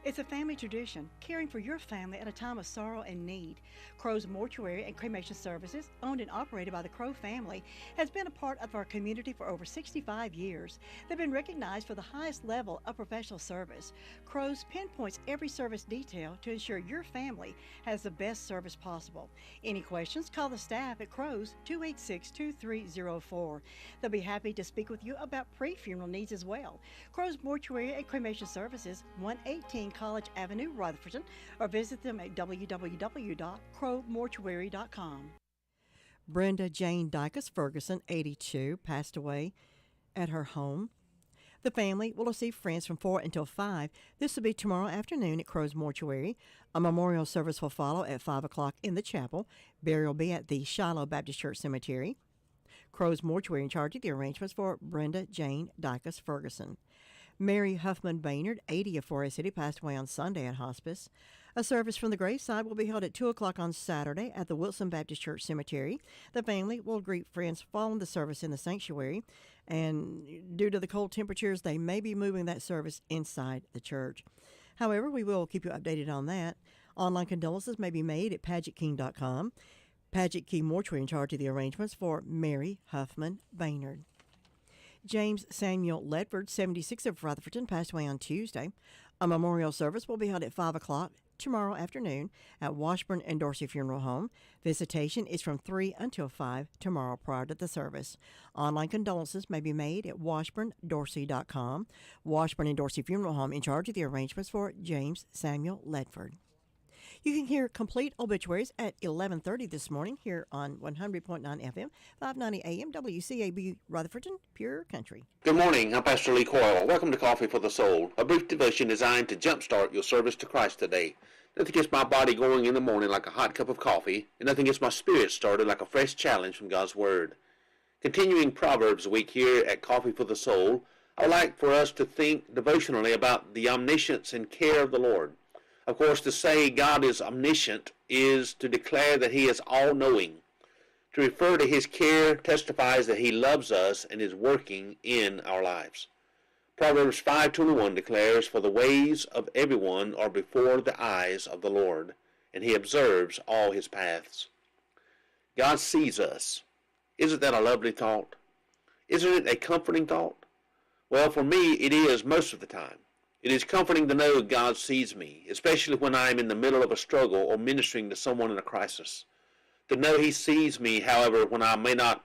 It's a family tradition, caring for your family at a time of sorrow and need. Crow's Mortuary and Cremation Services, owned and operated by the Crow family, has been a part of our community for over 65 years. They've been recognized for the highest level of professional service. Crow's pinpoints every service detail to ensure your family has the best service possible. Any questions, call the staff at Crow's 286-2304. They'll be happy to speak with you about pre-funeral needs as well. Crow's Mortuary and Cremation Services, 118 College Avenue, Rutherford, or visit them at www.crowmortuary.com. Brenda Jane Dykus Ferguson, 82, passed away at her home. The family will receive friends from 4 until 5. This will be tomorrow afternoon at Crow's Mortuary. A memorial service will follow at 5 o'clock in the chapel. Burial will be at the Shiloh Baptist Church Cemetery. Crow's Mortuary in charge of the arrangements for Brenda Jane Dykus Ferguson. Mary Huffman Baynard, 80 of Forest City, passed away on Sunday at hospice. A service from the graveside will be held at 2 o'clock on Saturday at the Wilson Baptist Church Cemetery. The family will greet friends following the service in the sanctuary, and due to the cold temperatures, they may be moving that service inside the church. However, we will keep you updated on that. Online condolences may be made at PagetKing.com. Paget King Mortuary in charge of the arrangements for Mary Huffman Baynard. James Samuel Ledford, 76 of Rutherford, passed away on Tuesday. A memorial service will be held at 5 o'clock tomorrow afternoon at Washburn and Dorsey Funeral Home. Visitation is from 3 until 5 tomorrow prior to the service. Online condolences may be made at washburndorsey.com. Washburn and Dorsey Funeral Home in charge of the arrangements for James Samuel Ledford. You can hear complete obituaries at 11:30 this morning here on 100.9 FM, 590 AM, WCAB, Rutherford, Pure Country. Good morning. I'm Pastor Lee Coyle. Welcome to Coffee for the Soul, a brief devotion designed to jumpstart your service to Christ today. Nothing gets my body going in the morning like a hot cup of coffee, and nothing gets my spirit started like a fresh challenge from God's Word. Continuing Proverbs week here at Coffee for the Soul, I would like for us to think devotionally about the omniscience and care of the Lord. Of course, to say God is omniscient is to declare that he is all-knowing. To refer to his care testifies that he loves us and is working in our lives. Proverbs 5:21 declares, "For the ways of everyone are before the eyes of the Lord, and he observes all his paths." God sees us. Isn't that a lovely thought? Isn't it a comforting thought? Well, for me, it is most of the time. It is comforting to know God sees me, especially when I am in the middle of a struggle or ministering to someone in a crisis. To know he sees me, however, when I may not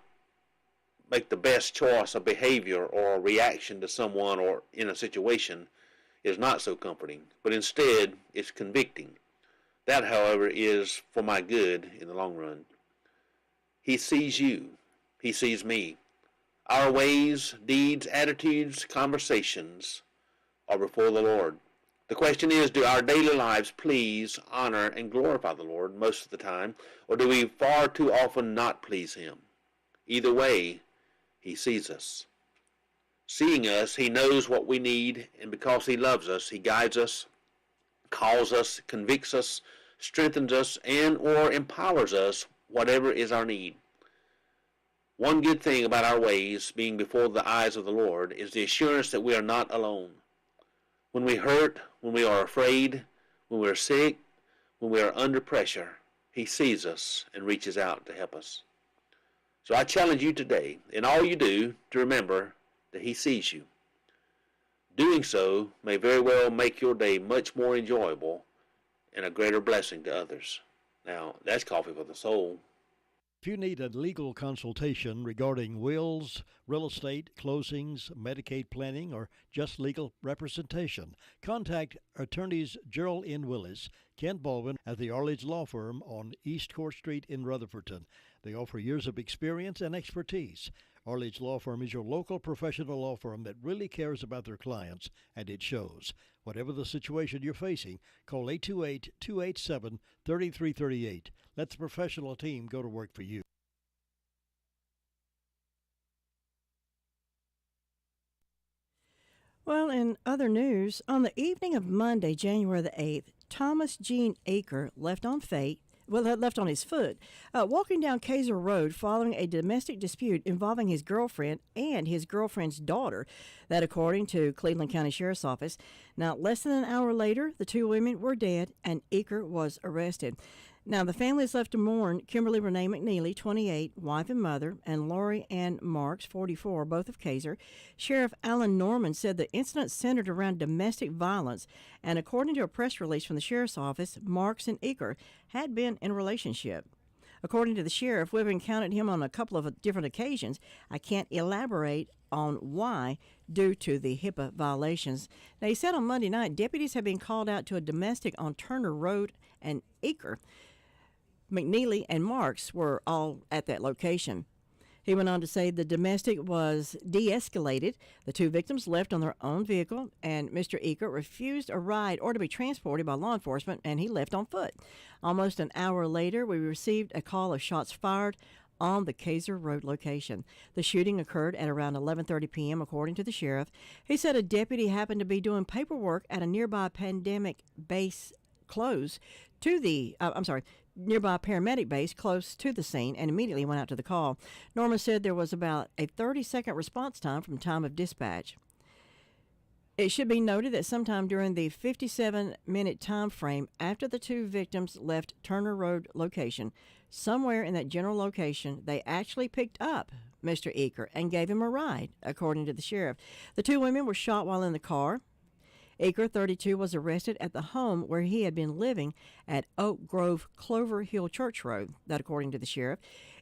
make the best choice of behavior or reaction to someone or in a situation, is not so comforting, but instead it's convicting. That, however, is for my good in the long run. He sees you. He sees me. Our ways, deeds, attitudes, conversations are before the Lord. The question is, do our daily lives please, honor, and glorify the Lord most of the time, or do we far too often not please him? Either way, he sees us. Seeing us, he knows what we need, and because he loves us, he guides us, calls us, convicts us, strengthens us, and or empowers us, whatever is our need. One good thing about our ways being before the eyes of the Lord is the assurance that we are not alone. When we hurt, when we are afraid, when we are sick, when we are under pressure, he sees us and reaches out to help us. So I challenge you today, in all you do, to remember that he sees you. Doing so may very well make your day much more enjoyable and a greater blessing to others. Now, that's Coffee for the Soul. If you need a legal consultation regarding wills, real estate, closings, Medicaid planning, or just legal representation, contact attorneys Gerald N. Willis, Kent Baldwin at the Arledge Law Firm on East Court Street in Rutherfordton. They offer years of experience and expertise. Arledge Law Firm is your local professional law firm that really cares about their clients, and it shows. Whatever the situation you're facing, call 828-287-3338. Let the professional team go to work for you. Well, in other news, on the evening of Monday, January the 8th, Thomas Gene Aker left on his foot, walking down Kaiser Road following a domestic dispute involving his girlfriend and his girlfriend's daughter. That according to Cleveland County Sheriff's Office. Now, less than an hour later, the two women were dead and Aker was arrested. Now, the family is left to mourn Kimberly Renee McNeely, 28, wife and mother, and Lori Ann Marks, 44, both of Kaiser. Sheriff Alan Norman said the incident centered around domestic violence, and according to a press release from the Sheriff's Office, Marks and Aker had been in a relationship. According to the sheriff, we've encountered him on a couple of different occasions. I can't elaborate on why due to the HIPAA violations. Now, he said on Monday night, deputies have been called out to a domestic on Turner Road, and Aker, McNeely, and Marks were all at that location. He went on to say the domestic was de-escalated. The two victims left on their own vehicle, and Mr. Aker refused a ride or to be transported by law enforcement, and he left on foot. Almost an hour later, we received a call of shots fired on the Kaiser Road location. The shooting occurred at around 11:30 p.m., according to the sheriff. He said a deputy happened to be doing paperwork at a nearby pandemic base close to the, nearby paramedic base close to the scene and immediately went out to the call. Norman said there was about a 30-second response time from time of dispatch. It should be noted that sometime during the 57-minute time frame after the two victims left Turner Road location, somewhere in that general location, they actually picked up Mr. Aker and gave him a ride, according to the sheriff. The two women were shot while in the car. Aker, 32, was arrested at the home where he had been living at Oak Grove Clover Hill Church Road, that according to the sheriff.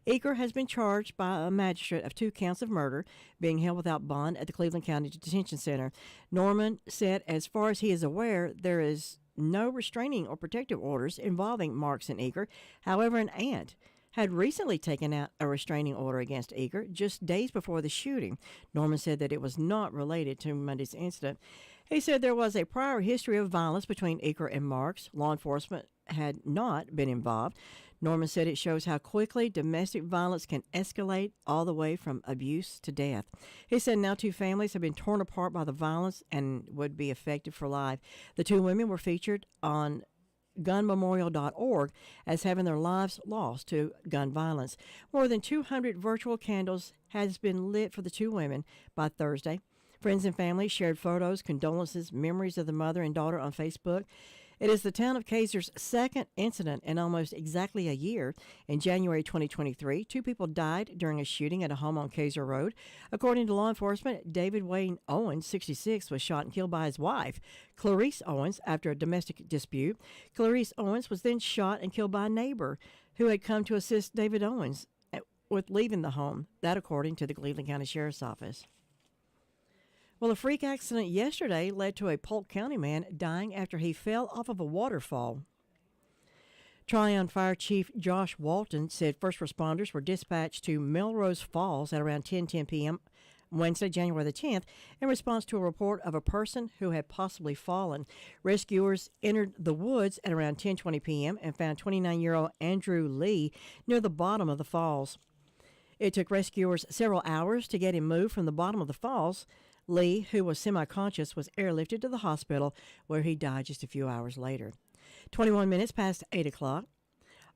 Aker has been charged by a magistrate of 2 counts of murder, being held without bond at the Cleveland County Detention Center. Norman said as far as he is aware, there is no restraining or protective orders involving Marks and Aker. However, an aunt had recently taken out a restraining order against Aker just days before the shooting. Norman said that it was not related to Monday's incident. He said there was a prior history of violence between Aker and Marks. Law enforcement had not been involved. Norman said it shows how quickly domestic violence can escalate all the way from abuse to death. He said now 2 families have been torn apart by the violence and would be affected for life. The 2 women were featured on gunmemorial.org as having their lives lost to gun violence. More than 200 virtual candles has been lit for the 2 women by Thursday. Friends and family shared photos, condolences, memories of the mother and daughter on Facebook. It is the town of Kaiser's second incident in almost exactly a year. In January 2023, 2 people died during a shooting at a home on Kaiser Road. According to law enforcement, David Wayne Owens, 66, was shot and killed by his wife, Clarice Owens, after a domestic dispute. Clarice Owens was then shot and killed by a neighbor who had come to assist David Owens with leaving the home. That according to the Cleveland County Sheriff's Office. Well, a freak accident yesterday led to a Polk County man dying after he fell off of a waterfall. Tryon Fire Chief Josh Walton said first responders were dispatched to Melrose Falls at around 10:10 p.m. Wednesday, January the 10th, in response to a report of a person who had possibly fallen. Rescuers entered the woods at around 10:20 p.m. and found 29-year-old Andrew Lee near the bottom of the falls. It took rescuers several hours to get him moved from the bottom of the falls. Lee, who was semi-conscious, was airlifted to the hospital where he died just a few hours later. 21 minutes past 8 o'clock.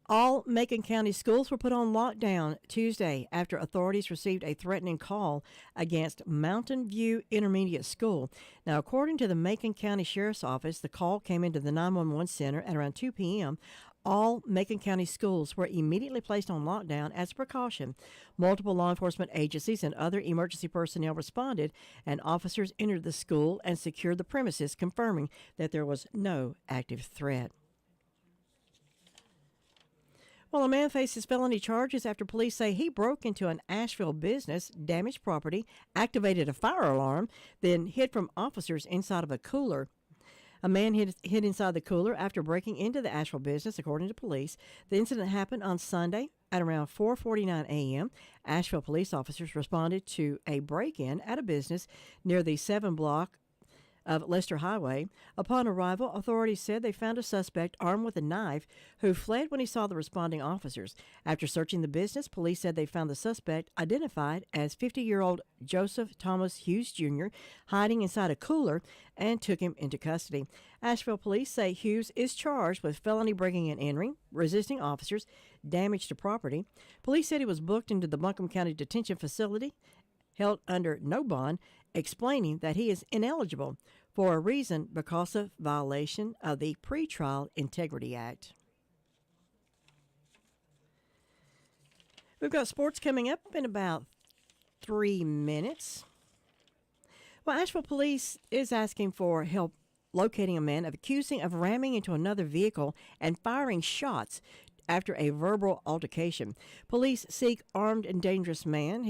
All Macon County schools were put on lockdown Tuesday after authorities received a threatening call against Mountain View Intermediate School. Now, according to the Macon County Sheriff's Office, the call came into the 911 center at around 2 p.m. All Macon County schools were immediately placed on lockdown as a precaution. Multiple law enforcement agencies and other emergency personnel responded, and officers entered the school and secured the premises, confirming that there was no active threat. Well, a man faces felony charges after police say he broke into an Asheville business, damaged property, activated a fire alarm, then hid from officers inside of a cooler. A man hid inside the cooler after breaking into the Asheville business, according to police. The incident happened on Sunday at around 4:49 a.m. Asheville police officers responded to a break-in at a business near the 7 block of Lester Highway. Upon arrival, authorities said they found a suspect armed with a knife who fled when he saw the responding officers. After searching the business, police said they found the suspect, identified as 50-year-old Joseph Thomas Hughes Jr., hiding inside a cooler, and took him into custody. Asheville police say Hughes is charged with felony breaking and entering, resisting officers, damage to property. Police said he was booked into the Buncombe County Detention Facility, held under no bond, explaining that he is ineligible for a reason because of violation of the Pretrial Integrity Act. We've got sports coming up in about 3 minutes. Well, Asheville police is asking for help locating a man accusing of ramming into another vehicle and firing shots after a verbal altercation. Police seek armed and dangerous man.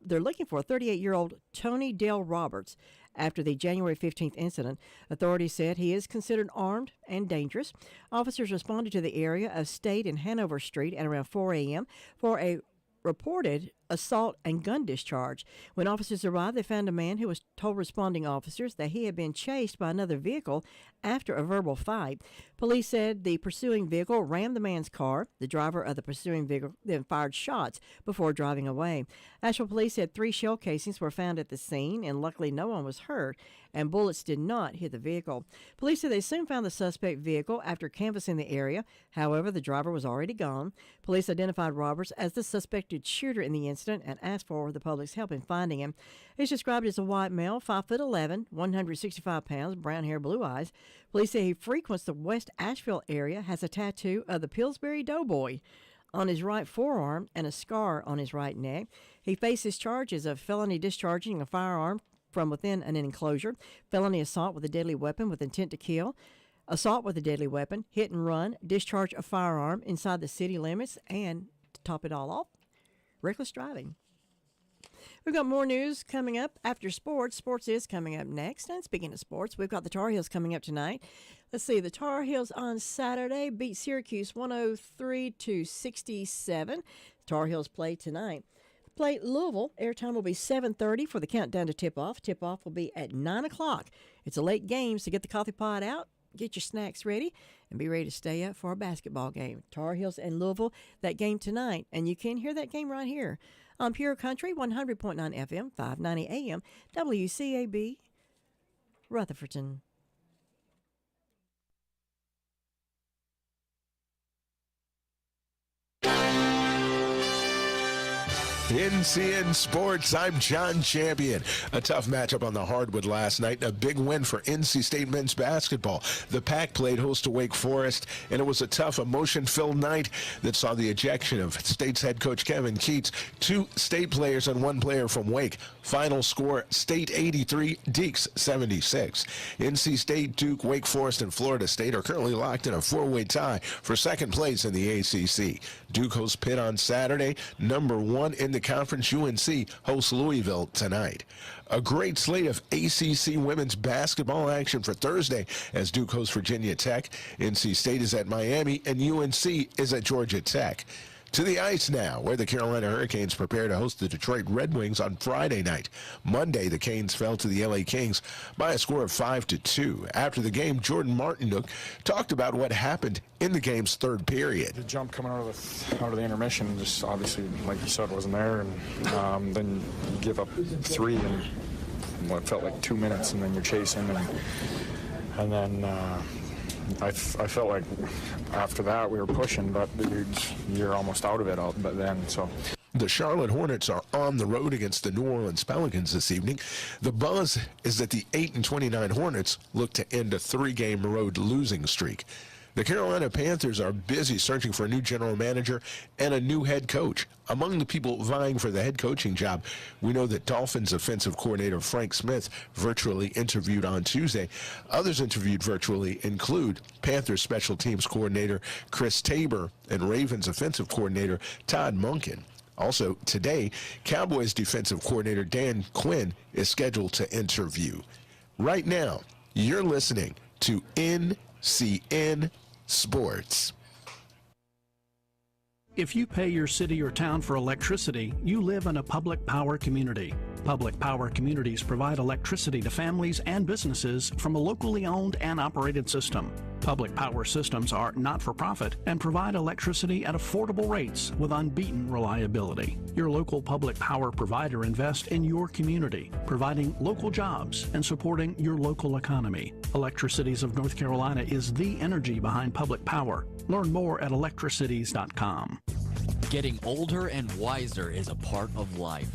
They're looking for a 38-year-old Tony Dale Roberts after the January 15th incident. Authorities said he is considered armed and dangerous. Officers responded to the area of State and Hanover Street at around 4 a.m. for a reported assault and gun discharge. When officers arrived, they found a man who was told responding officers that he had been chased by another vehicle after a verbal fight. Police said the pursuing vehicle rammed the man's car. The driver of the pursuing vehicle then fired shots before driving away. Asheville police said 3 shell casings were found at the scene, and luckily no one was hurt, and bullets did not hit the vehicle. Police said they soon found the suspect vehicle after canvassing the area. However, the driver was already gone. Police identified Roberts as the suspected shooter in the incident and asked for the public's help in finding him. He's described as a white male, 5'11", 165 pounds, brown hair, blue eyes. Police say he frequents the West Asheville area, has a tattoo of the Pillsbury Doughboy on his right forearm and a scar on his right neck. He faces charges of felony discharging a firearm from within an enclosure, felony assault with a deadly weapon with intent to kill, assault with a deadly weapon, hit and run, discharge a firearm inside the city limits, and to top it all off, reckless driving. We've got more news coming up after sports. Sports is coming up next. And speaking of sports, we've got the Tar Heels coming up tonight. Let's see, the Tar Heels on Saturday beat Syracuse 103-67. Tar Heels play tonight. Play Louisville. Airtime will be 7:30 for the countdown to tip-off. Tip-off will be at 9 o'clock. It's a late game, so get the coffee pot out Get your snacks ready and be ready to stay up for a basketball game. Tar Heels and Louisville, that game tonight. And you can hear that game right here on Pure Country, 100.9 FM, 590 AM, WCAB, Rutherfordton. NCN Sports, I'm John Champion. A tough matchup on the hardwood last night, and a big win for NC State men's basketball. The Pack played host to Wake Forest, and it was a tough, emotion-filled night that saw the ejection of State's head coach Kevin Keats, 2 State players and 1 player from Wake. Final score, State 83, Deacs 76. NC State, Duke, Wake Forest, and Florida State are currently locked in a 4-way tie for second place in the ACC. Duke hosts Pitt on Saturday. Number 1 in the conference, UNC hosts Louisville tonight. A great slate of ACC women's basketball action for Thursday as Duke hosts Virginia Tech. NC State is at Miami, and UNC is at Georgia Tech. To the ice now, where the Carolina Hurricanes prepare to host the Detroit Red Wings on Friday night. Monday, the Canes fell to the LA Kings by a score of 5-2. After the game, Jordan Martinook talked about what happened in the game's third period. The jump coming out of the intermission just obviously, like you said, wasn't there, and then you give up 3 in what felt like 2 minutes, and then you're chasing, and then I felt like after that we were pushing, but you're almost out of it but then. So the Charlotte Hornets are on the road against the New Orleans Pelicans this evening. The buzz is that the 8-29 Hornets look to end a 3-game road losing streak. The Carolina Panthers are busy searching for a new general manager and a new head coach. Among the people vying for the head coaching job, we know that Dolphins offensive coordinator Frank Smith virtually interviewed on Tuesday. Others interviewed virtually include Panthers special teams coordinator Chris Tabor and Ravens offensive coordinator Todd Monken. Also today, Cowboys defensive coordinator Dan Quinn is scheduled to interview. Right now, you're listening to NCN Sports. If you pay your city or town for electricity, you live in a public power community. Public power communities provide electricity to families and businesses from a locally owned and operated system. Public power systems are not-for-profit and provide electricity at affordable rates with unbeaten reliability. Your local public power provider invests in your community, providing local jobs and supporting your local economy. Electricities of North Carolina is the energy behind public power. Learn more at electricities.com. Getting older and wiser is a part of life.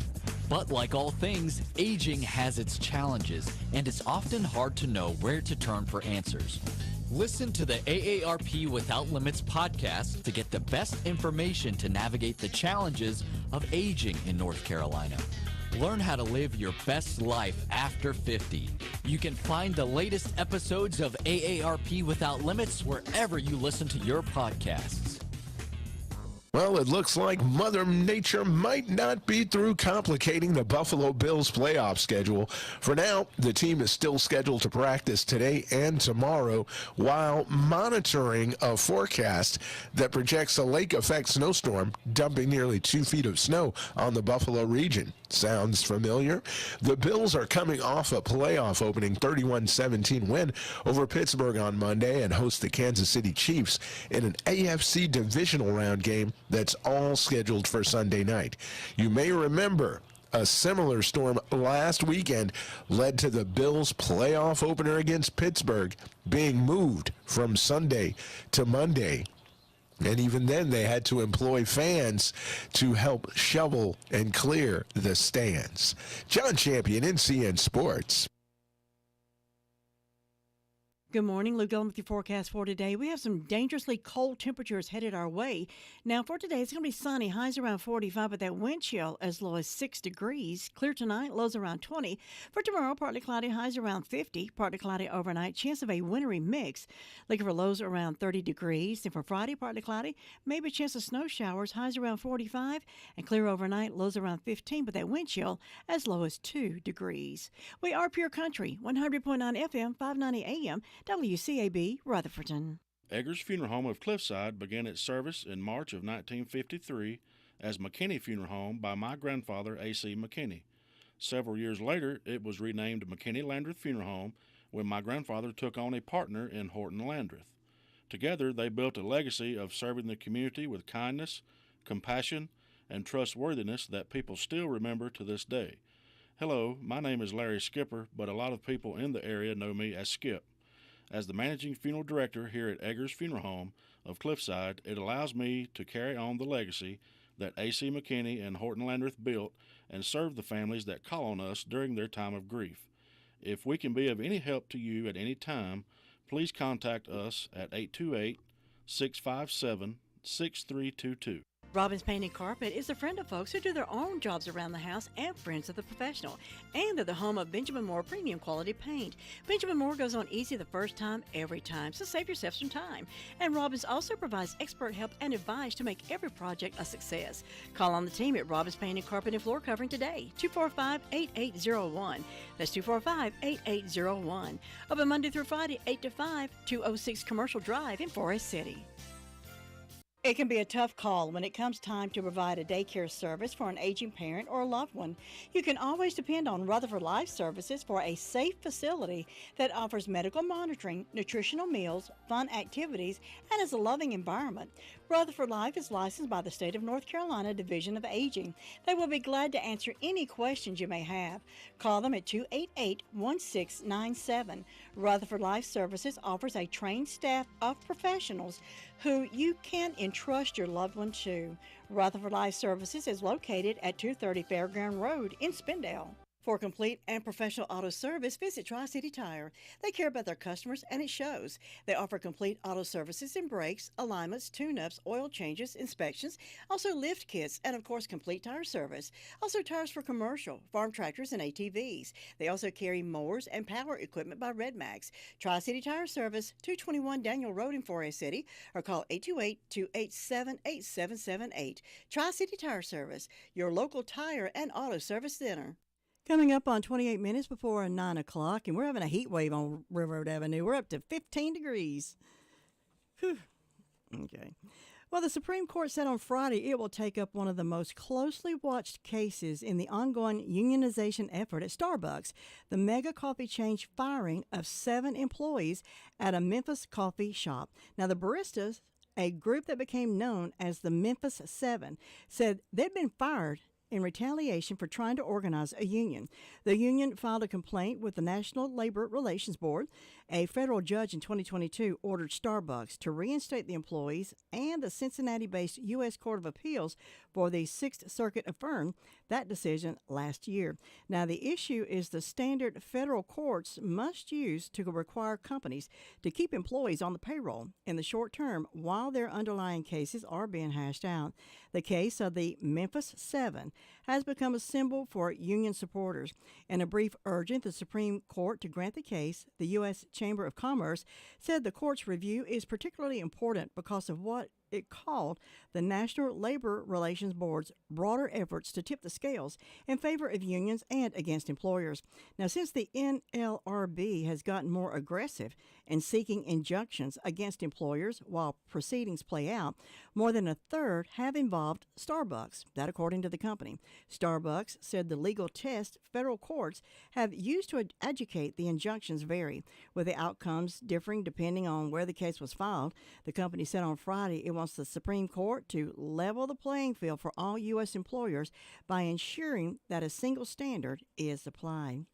But like all things, aging has its challenges, and it's often hard to know where to turn for answers. Listen to the AARP Without Limits podcast to get the best information to navigate the challenges of aging in North Carolina. Learn how to live your best life after 50. You can find the latest episodes of AARP Without Limits wherever you listen to your podcasts. Well, it looks like Mother Nature might not be through complicating the Buffalo Bills playoff schedule. For now, the team is still scheduled to practice today and tomorrow while monitoring a forecast that projects a lake-effect snowstorm dumping nearly 2 feet of snow on the Buffalo region. Sounds familiar? The Bills are coming off a playoff opening 31-17 win over Pittsburgh on Monday and host the Kansas City Chiefs in an AFC divisional round game that's all scheduled for Sunday night. You may remember a similar storm last weekend led to the Bills' playoff opener against Pittsburgh being moved from Sunday to Monday. And even then, they had to employ fans to help shovel and clear the stands. John Champion, NCN Sports. Good morning. Lou Gillum with your forecast for today. We have some dangerously cold temperatures headed our way. Now, for today, it's going to be sunny. Highs around 45, but that wind chill as low as 6 degrees. Clear tonight, lows around 20. For tomorrow, partly cloudy, highs around 50. Partly cloudy overnight, chance of a wintry mix. Looking for lows around 30 degrees. And for Friday, partly cloudy, maybe a chance of snow showers, highs around 45. And clear overnight, lows around 15, but that wind chill as low as 2 degrees. We are Pure Country, 100.9 FM, 590 AM. WCAB, Rutherfordton. Eggers Funeral Home of Cliffside began its service in March of 1953 as McKinney Funeral Home by my grandfather, A.C. McKinney. Several years later, it was renamed McKinney Landreth Funeral Home when my grandfather took on a partner in Horton Landreth. Together, they built a legacy of serving the community with kindness, compassion, and trustworthiness that people still remember to this day. Hello, my name is Larry Skipper, but a lot of people in the area know me as Skip. As the managing funeral director here at Eggers Funeral Home of Cliffside, it allows me to carry on the legacy that A.C. McKinney and Horton Landreth built and serve the families that call on us during their time of grief. If we can be of any help to you at any time, please contact us at 828-657-6322. Robbins Painting Carpet is a friend of folks who do their own jobs around the house and friends of the professional. And they're the home of Benjamin Moore Premium Quality Paint. Benjamin Moore goes on easy the first time, every time, so save yourself some time. And Robbins also provides expert help and advice to make every project a success. Call on the team at Robbins Painting Carpet and Floor Covering today, 245-8801. That's 245-8801. Open Monday through Friday, 8 to 5, 206 Commercial Drive in Forest City. It can be a tough call when it comes time to provide a daycare service for an aging parent or a loved one. You can always depend on Rutherford Life Services for a safe facility that offers medical monitoring, nutritional meals, fun activities, and is a loving environment. Rutherford Life is licensed by the State of North Carolina Division of Aging. They will be glad to answer any questions you may have. Call them at 288-1697. Rutherford Life Services offers a trained staff of professionals who you can entrust your loved one to. Rutherford Life Services is located at 230 Fairground Road in Spindale. For complete and professional auto service, visit Tri-City Tire. They care about their customers, and it shows. They offer complete auto services in brakes, alignments, tune-ups, oil changes, inspections, also lift kits, and of course, complete tire service. Also tires for commercial, farm tractors, and ATVs. They also carry mowers and power equipment by Red Max. Tri-City Tire Service, 221 Daniel Road in Forest City, or call 828-287-8778. Tri-City Tire Service, your local tire and auto service center. Coming up on 28 minutes before 9 o'clock, and we're having a heat wave on Railroad Avenue. We're up to 15 degrees. Whew. Okay. Well, the Supreme Court said on Friday it will take up one of the most closely watched cases in the ongoing unionization effort at Starbucks, the mega coffee chain firing of 7 employees at a Memphis coffee shop. Now, the baristas, a group that became known as the Memphis 7, said they'd been fired in retaliation for trying to organize a union. The union filed a complaint with the National Labor Relations Board. A federal judge in 2022 ordered Starbucks to reinstate the employees, and the Cincinnati-based U.S. Court of Appeals for the Sixth Circuit affirmed that decision last year. Now, the issue is the standard federal courts must use to require companies to keep employees on the payroll in the short term while their underlying cases are being hashed out. The case of the Memphis 7 has become a symbol for union supporters. In a brief urging the Supreme Court to grant the case, the U.S. Chamber of Commerce said the court's review is particularly important because of what it called the National Labor Relations Board's broader efforts to tip the scales in favor of unions and against employers. Now, since the NLRB has gotten more aggressive in seeking injunctions against employers while proceedings play out, more than a third have involved Starbucks, that according to the company. Starbucks said the legal test federal courts have used to educate the injunctions vary, with the outcomes differing depending on where the case was filed. The company said on Friday it wants the Supreme Court to level the playing field for all U.S. employers by ensuring that a single standard is applied.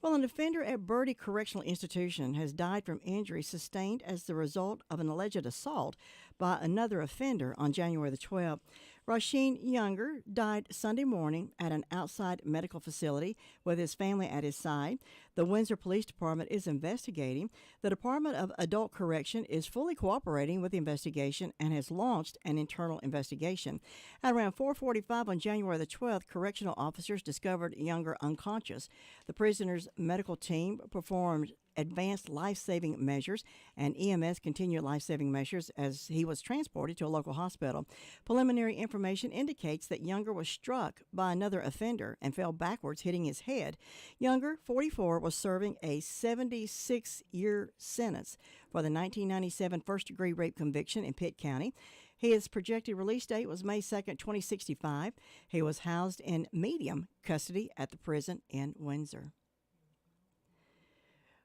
Well, an offender at Birdie Correctional Institution has died from injuries sustained as the result of an alleged assault by another offender on January the 12th. Rasheen Younger died Sunday morning at an outside medical facility with his family at his side. The Windsor Police Department is investigating. The Department of Adult Correction is fully cooperating with the investigation and has launched an internal investigation. At around 4:45 on January the 12th, correctional officers discovered Younger unconscious. The prisoner's medical team performed advanced life-saving measures, and EMS continued life-saving measures as he was transported to a local hospital. Preliminary information indicates that Younger was struck by another offender and fell backwards, hitting his head. Younger, 44, was serving a 76-year sentence for the 1997 first-degree rape conviction in Pitt County. His projected release date was May 2nd, 2065. He was housed in medium custody at the prison in Windsor.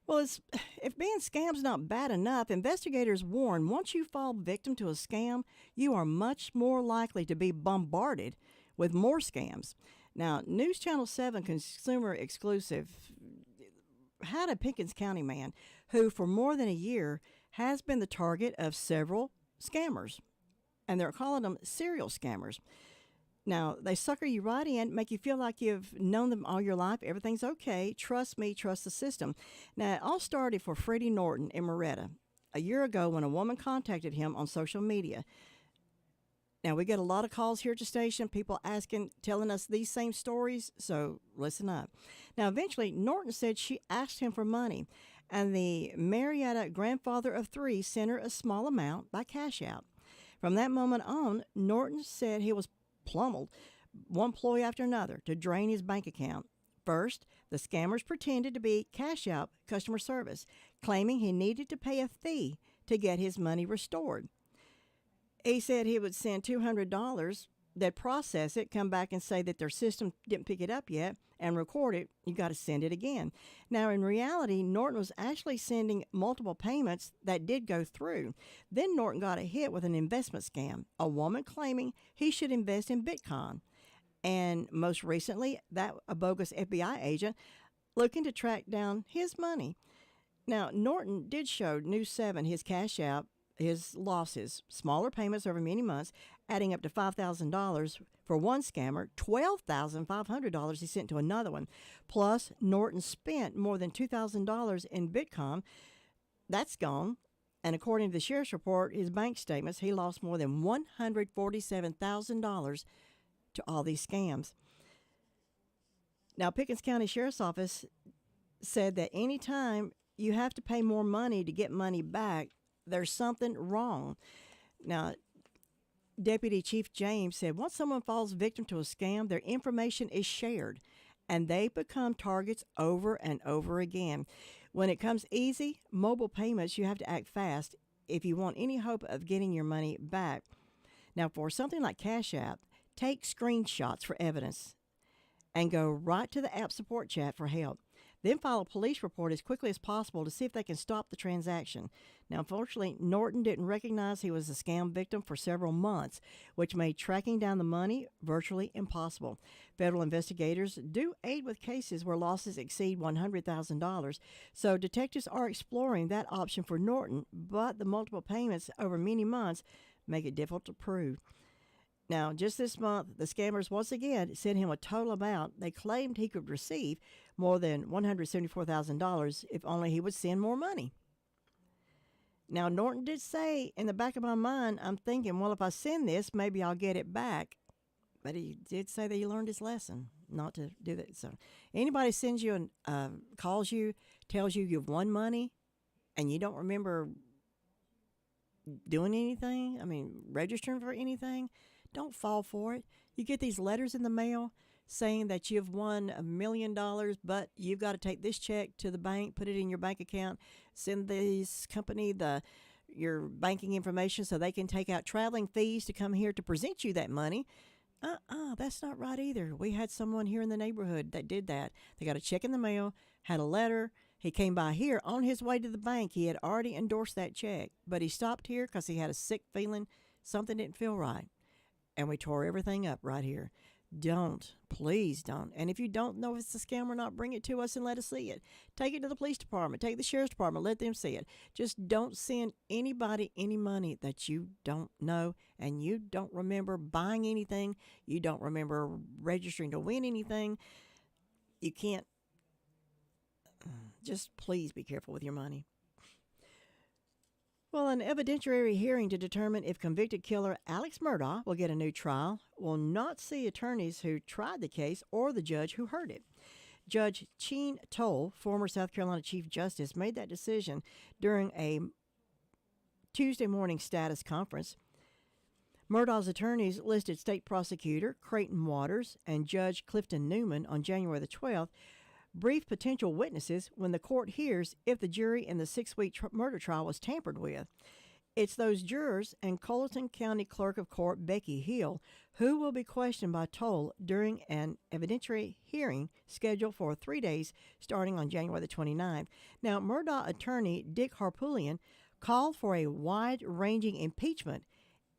Well, if being scam's not bad enough, investigators warn once you fall victim to a scam, you are much more likely to be bombarded with more scams. Now, News Channel 7 consumer exclusive had a Pickens County man who, for more than a year, has been the target of several scammers, and they're calling them serial scammers. Now, they sucker you right in, make you feel like you've known them all your life. Everything's okay. Trust me, trust the system. Now, it all started for Freddie Norton in Moretta a year ago when a woman contacted him on social media. Now, we get a lot of calls here at the station, people telling us these same stories, so listen up. Now, eventually, Norton said she asked him for money, and the Marietta grandfather of 3 sent her a small amount by cash out. From that moment on, Norton said he was plummeled one ploy after another to drain his bank account. First, the scammers pretended to be cash out customer service, claiming he needed to pay a fee to get his money restored. He said he would send $200, they'd process it, come back and say that their system didn't pick it up yet, and record it. You got to send it again. Now, in reality, Norton was actually sending multiple payments that did go through. Then Norton got a hit with an investment scam, a woman claiming he should invest in Bitcoin. And most recently, a bogus FBI agent looking to track down his money. Now, Norton did show News 7 his cash out, his losses, smaller payments over many months, adding up to $5,000 for one scammer, $12,500 he sent to another one. Plus, Norton spent more than $2,000 in Bitcoin. That's gone. And according to the sheriff's report, his bank statements, he lost more than $147,000 to all these scams. Now, Pickens County Sheriff's Office said that anytime you have to pay more money to get money back, there's something wrong. Now, Deputy Chief James said once someone falls victim to a scam, their information is shared, and they become targets over and over again. When it comes easy, mobile payments, you have to act fast if you want any hope of getting your money back. Now, for something like Cash App, take screenshots for evidence and go right to the app support chat for help. Then file a police report as quickly as possible to see if they can stop the transaction. Now, unfortunately, Norton didn't recognize he was a scam victim for several months, which made tracking down the money virtually impossible. Federal investigators do aid with cases where losses exceed $100,000, so detectives are exploring that option for Norton, but the multiple payments over many months make it difficult to prove. Now, just this month, the scammers once again sent him a total amount they claimed he could receive more than $174,000 if only he would send more money. Now, Norton did say, in the back of my mind, I'm thinking, well, if I send this, maybe I'll get it back. But he did say that he learned his lesson not to do that. So anybody sends you and calls you, tells you you've won money, and you don't remember doing anything, registering for anything, don't fall for it. You get these letters in the mail saying that you've won $1 million, but you've got to take this check to the bank, put it in your bank account, send this company your banking information so they can take out traveling fees to come here to present you that money. That's not right either. We had someone here in the neighborhood that did that. They got a check in the mail, had a letter. He came by here on his way to the bank. He had already endorsed that check, but he stopped here because he had a sick feeling. Something didn't feel right. And we tore everything up right here. Please don't. And if you don't know if it's a scam or not, bring it to us and let us see it. Take it to the police department. Take the sheriff's department. Let them see it. Just don't send anybody any money that you don't know and you don't remember buying anything. You don't remember registering to win anything. You can't. Just please be careful with your money. Well, an evidentiary hearing to determine if convicted killer Alex Murdaugh will get a new trial will not see attorneys who tried the case or the judge who heard it. Judge Cheen Toll, former South Carolina Chief Justice, made that decision during a Tuesday morning status conference. Murdaugh's attorneys listed State Prosecutor Creighton Waters and Judge Clifton Newman on January the 12th, brief potential witnesses when the court hears if the jury in the 6-week murder trial was tampered with. It's those jurors and Colleton County Clerk of Court Becky Hill who will be questioned by Toll during an evidentiary hearing scheduled for 3 days starting on January the 29th. Now, Murdaugh attorney Dick Harpootlian called for a wide-ranging impeachment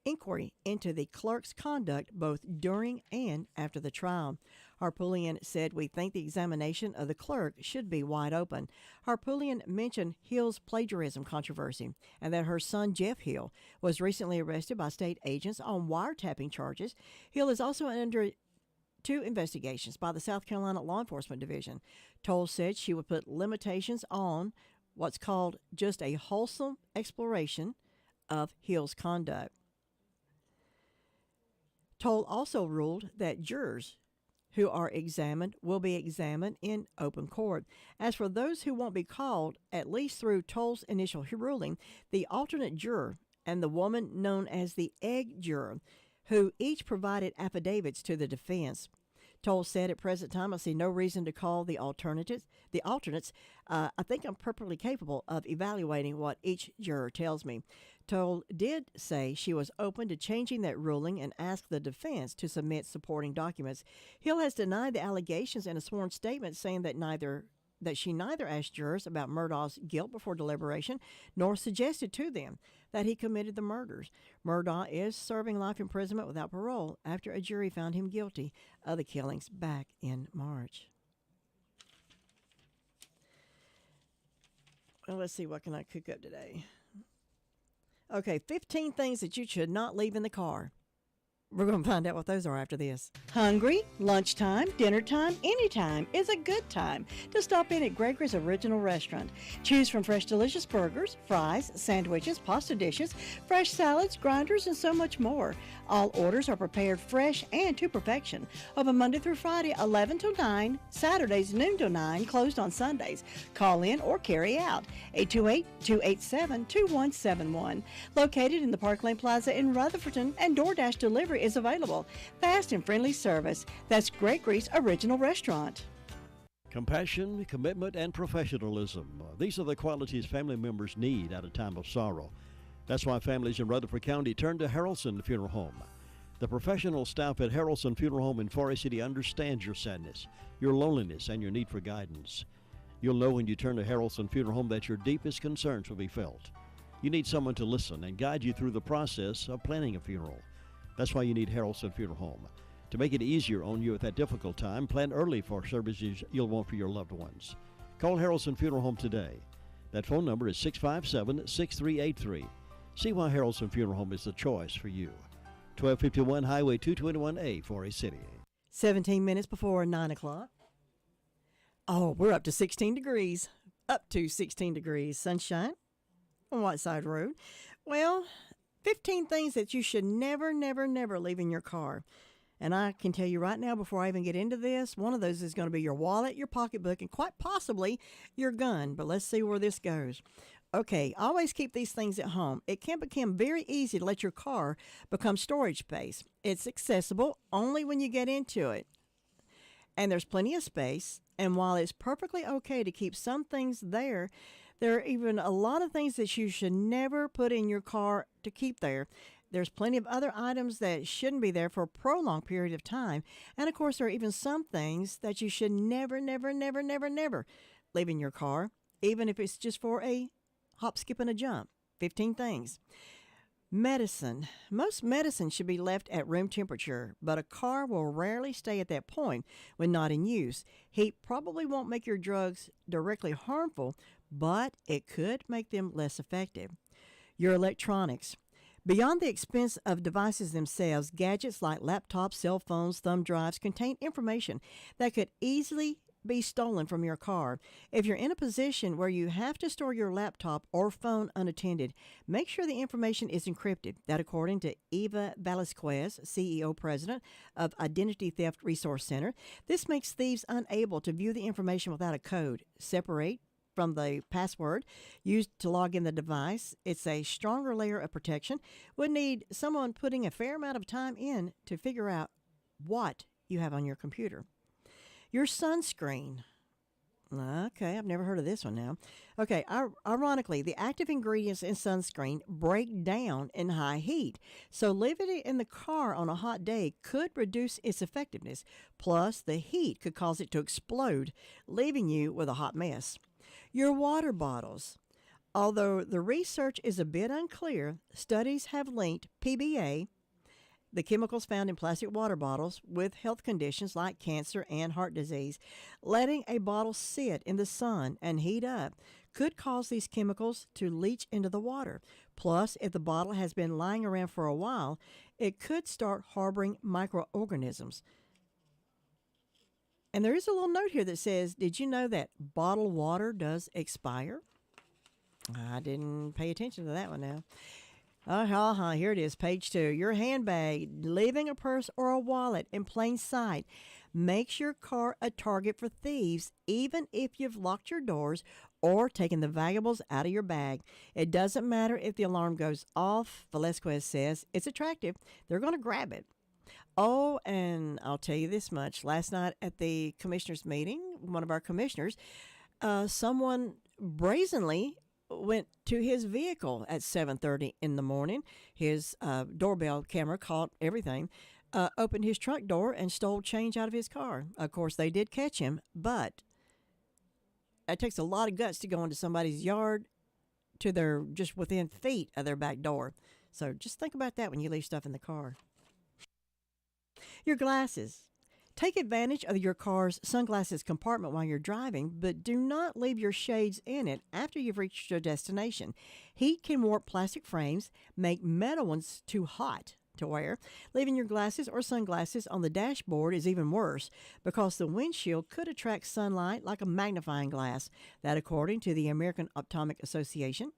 inquiry into the clerk's conduct both during and after the trial. Harpootlian said, "We think the examination of the clerk should be wide open." Harpootlian mentioned Hill's plagiarism controversy and that her son, Jeff Hill, was recently arrested by state agents on wiretapping charges. Hill is also under 2 investigations by the South Carolina Law Enforcement Division. Toll said she would put limitations on what's called just a wholesome exploration of Hill's conduct. Toll also ruled that jurors who are examined will be examined in open court. As for those who won't be called, at least through Toll's initial ruling, the alternate juror and the woman known as the egg juror, who each provided affidavits to the defense. Toll said, "At present time, I see no reason to call the alternates. I think I'm perfectly capable of evaluating what each juror tells me." Toll did say she was open to changing that ruling and asked the defense to submit supporting documents. Hill has denied the allegations in a sworn statement, saying that she neither asked jurors about Murdaugh's guilt before deliberation nor suggested to them that he committed the murders. Murdaugh is serving life imprisonment without parole after a jury found him guilty of the killings back in March. Well, let's see, what can I cook up today? Okay, 15 things that you should not leave in the car. We're going to find out what those are after this. Hungry? Lunchtime, dinner time, anytime is a good time to stop in at Gregory's Original Restaurant. Choose from fresh, delicious burgers, fries, sandwiches, pasta dishes, fresh salads, grinders, and so much more. All orders are prepared fresh and to perfection. Open Monday through Friday, 11 till 9, Saturdays, noon till 9, closed on Sundays. Call in or carry out, 828-287-2171. Located in the Park Lane Plaza in Rutherfordton, and DoorDash delivery is available. Fast and friendly service. That's Gregory's Original Restaurant. Compassion, commitment, and professionalism. These are the qualities family members need at a time of sorrow. That's why families in Rutherford County turn to Harrelson Funeral Home. The professional staff at Harrelson Funeral Home in Forest City understands your sadness, your loneliness, and your need for guidance. You'll know when you turn to Harrelson Funeral Home that your deepest concerns will be felt. You need someone to listen and guide you through the process of planning a funeral. That's why you need Harrelson Funeral Home. To make it easier on you at that difficult time, plan early for services you'll want for your loved ones. Call Harrelson Funeral Home today. That phone number is 657-6383. See why Harrelson Funeral Home is the choice for you. 1251 Highway 221A, Forest City. 17 minutes before 9 o'clock. Oh, we're up to 16 degrees. Up to 16 degrees. Sunshine on Whiteside Road. Well, 15 things that you should never, never, never leave in your car. And I can tell you right now, before I even get into this, one of those is going to be your wallet, your pocketbook, and quite possibly your gun. But let's see where this goes. Okay, always keep these things at home. It can become very easy to let your car become storage space. It's accessible only when you get into it. And there's plenty of space. And while it's perfectly okay to keep some things there, there are even a lot of things that you should never put in your car to keep there. There's plenty of other items that shouldn't be there for a prolonged period of time. And of course, there are even some things that you should never, never, never, never, never leave in your car, even if it's just for a hop, skip, and a jump. 15 things. Medicine. Most medicine should be left at room temperature, but a car will rarely stay at that point when not in use. Heat probably won't make your drugs directly harmful, but it could make them less effective. Your electronics. Beyond the expense of devices themselves, gadgets like laptops, cell phones, thumb drives contain information that could easily be stolen from your car. If you're in a position where you have to store your laptop or phone unattended, make sure the information is encrypted. That, according to Eva Velasquez, CEO President of Identity Theft Resource Center, this makes thieves unable to view the information without a code. Separate from the password used to log in the device. It's a stronger layer of protection. Would need someone putting a fair amount of time in to figure out what you have on your computer. Your sunscreen. Okay, I've never heard of this one now. Okay, ironically, the active ingredients in sunscreen break down in high heat, so leaving it in the car on a hot day could reduce its effectiveness. Plus, the heat could cause it to explode, leaving you with a hot mess. Your water bottles. Although the research is a bit unclear, studies have linked PBA, the chemicals found in plastic water bottles, with health conditions like cancer and heart disease. Letting a bottle sit in the sun and heat up could cause these chemicals to leach into the water. Plus, if the bottle has been lying around for a while, it could start harboring microorganisms. And there is a little note here that says, did you know that bottled water does expire? I didn't pay attention to that one now. Here it is, page 2. Your handbag, leaving a purse or a wallet in plain sight makes your car a target for thieves, even if you've locked your doors or taken the valuables out of your bag. It doesn't matter if the alarm goes off, Velasquez says. It's attractive. They're going to grab it. Oh, and I'll tell you this much. Last night at the commissioners' meeting, one of our commissioners, someone brazenly went to his vehicle at 7:30 in the morning. His doorbell camera caught everything. Opened his truck door and stole change out of his car. Of course, they did catch him, but it takes a lot of guts to go into somebody's yard to their just within feet of their back door. So just think about that when you leave stuff in the car. Your glasses. Take advantage of your car's sunglasses compartment while you're driving, but do not leave your shades in it after you've reached your destination. Heat can warp plastic frames, make metal ones too hot to wear. Leaving your glasses or sunglasses on the dashboard is even worse because the windshield could attract sunlight like a magnifying glass. That according to the American Optometric Association.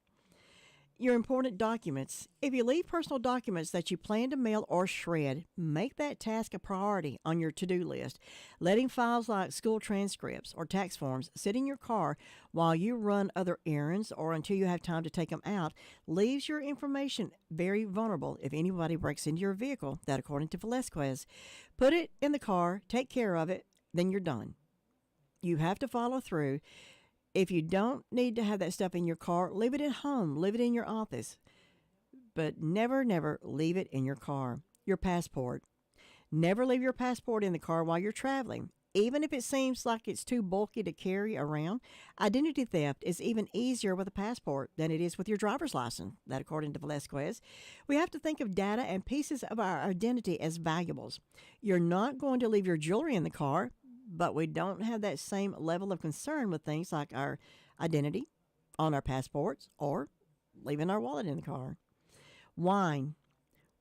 Your important documents. If you leave personal documents that you plan to mail or shred, make that task a priority on your to-do list. Letting files like school transcripts or tax forms sit in your car while you run other errands or until you have time to take them out leaves your information very vulnerable if anybody breaks into your vehicle. That according to Velasquez. Put it in the car, take care of it, then you're done. You have to follow through. If you don't need to have that stuff in your car, leave it at home, leave it in your office. But never, never leave it in your car. Your passport. Never leave your passport in the car while you're traveling. Even if it seems like it's too bulky to carry around, identity theft is even easier with a passport than it is with your driver's license. That according to Velasquez. We have to think of data and pieces of our identity as valuables. You're not going to leave your jewelry in the car, but we don't have that same level of concern with things like our identity on our passports or leaving our wallet in the car. Wine.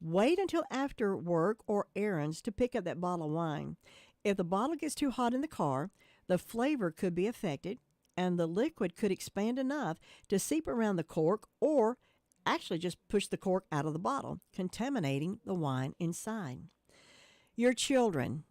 Wait until after work or errands to pick up that bottle of wine. If the bottle gets too hot in the car, the flavor could be affected and the liquid could expand enough to seep around the cork or actually just push the cork out of the bottle, contaminating the wine inside. Your children.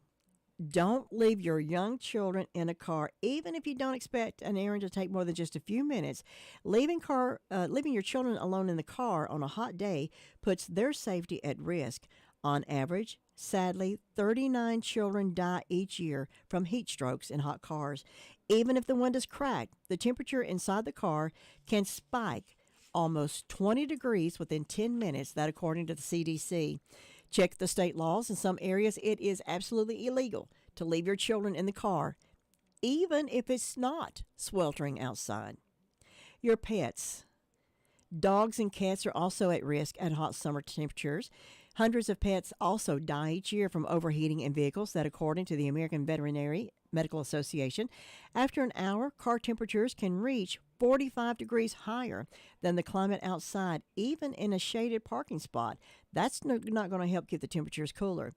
Don't leave your young children in a car, even if you don't expect an errand to take more than just a few minutes. Leaving your children alone in the car on a hot day puts their safety at risk. On average, sadly, 39 children die each year from heat strokes in hot cars. Even if the window's cracked, the temperature inside the car can spike almost 20 degrees within 10 minutes, that according to the CDC. Check the state laws. In some areas, it is absolutely illegal to leave your children in the car, even if it's not sweltering outside. Your pets. Dogs and cats are also at risk at hot summer temperatures. Hundreds of pets also die each year from overheating in vehicles, that according to the American Veterinary Medical Association. After an hour, car temperatures can reach 45 degrees higher than the climate outside, even in a shaded parking spot. That's not going to help keep the temperatures cooler.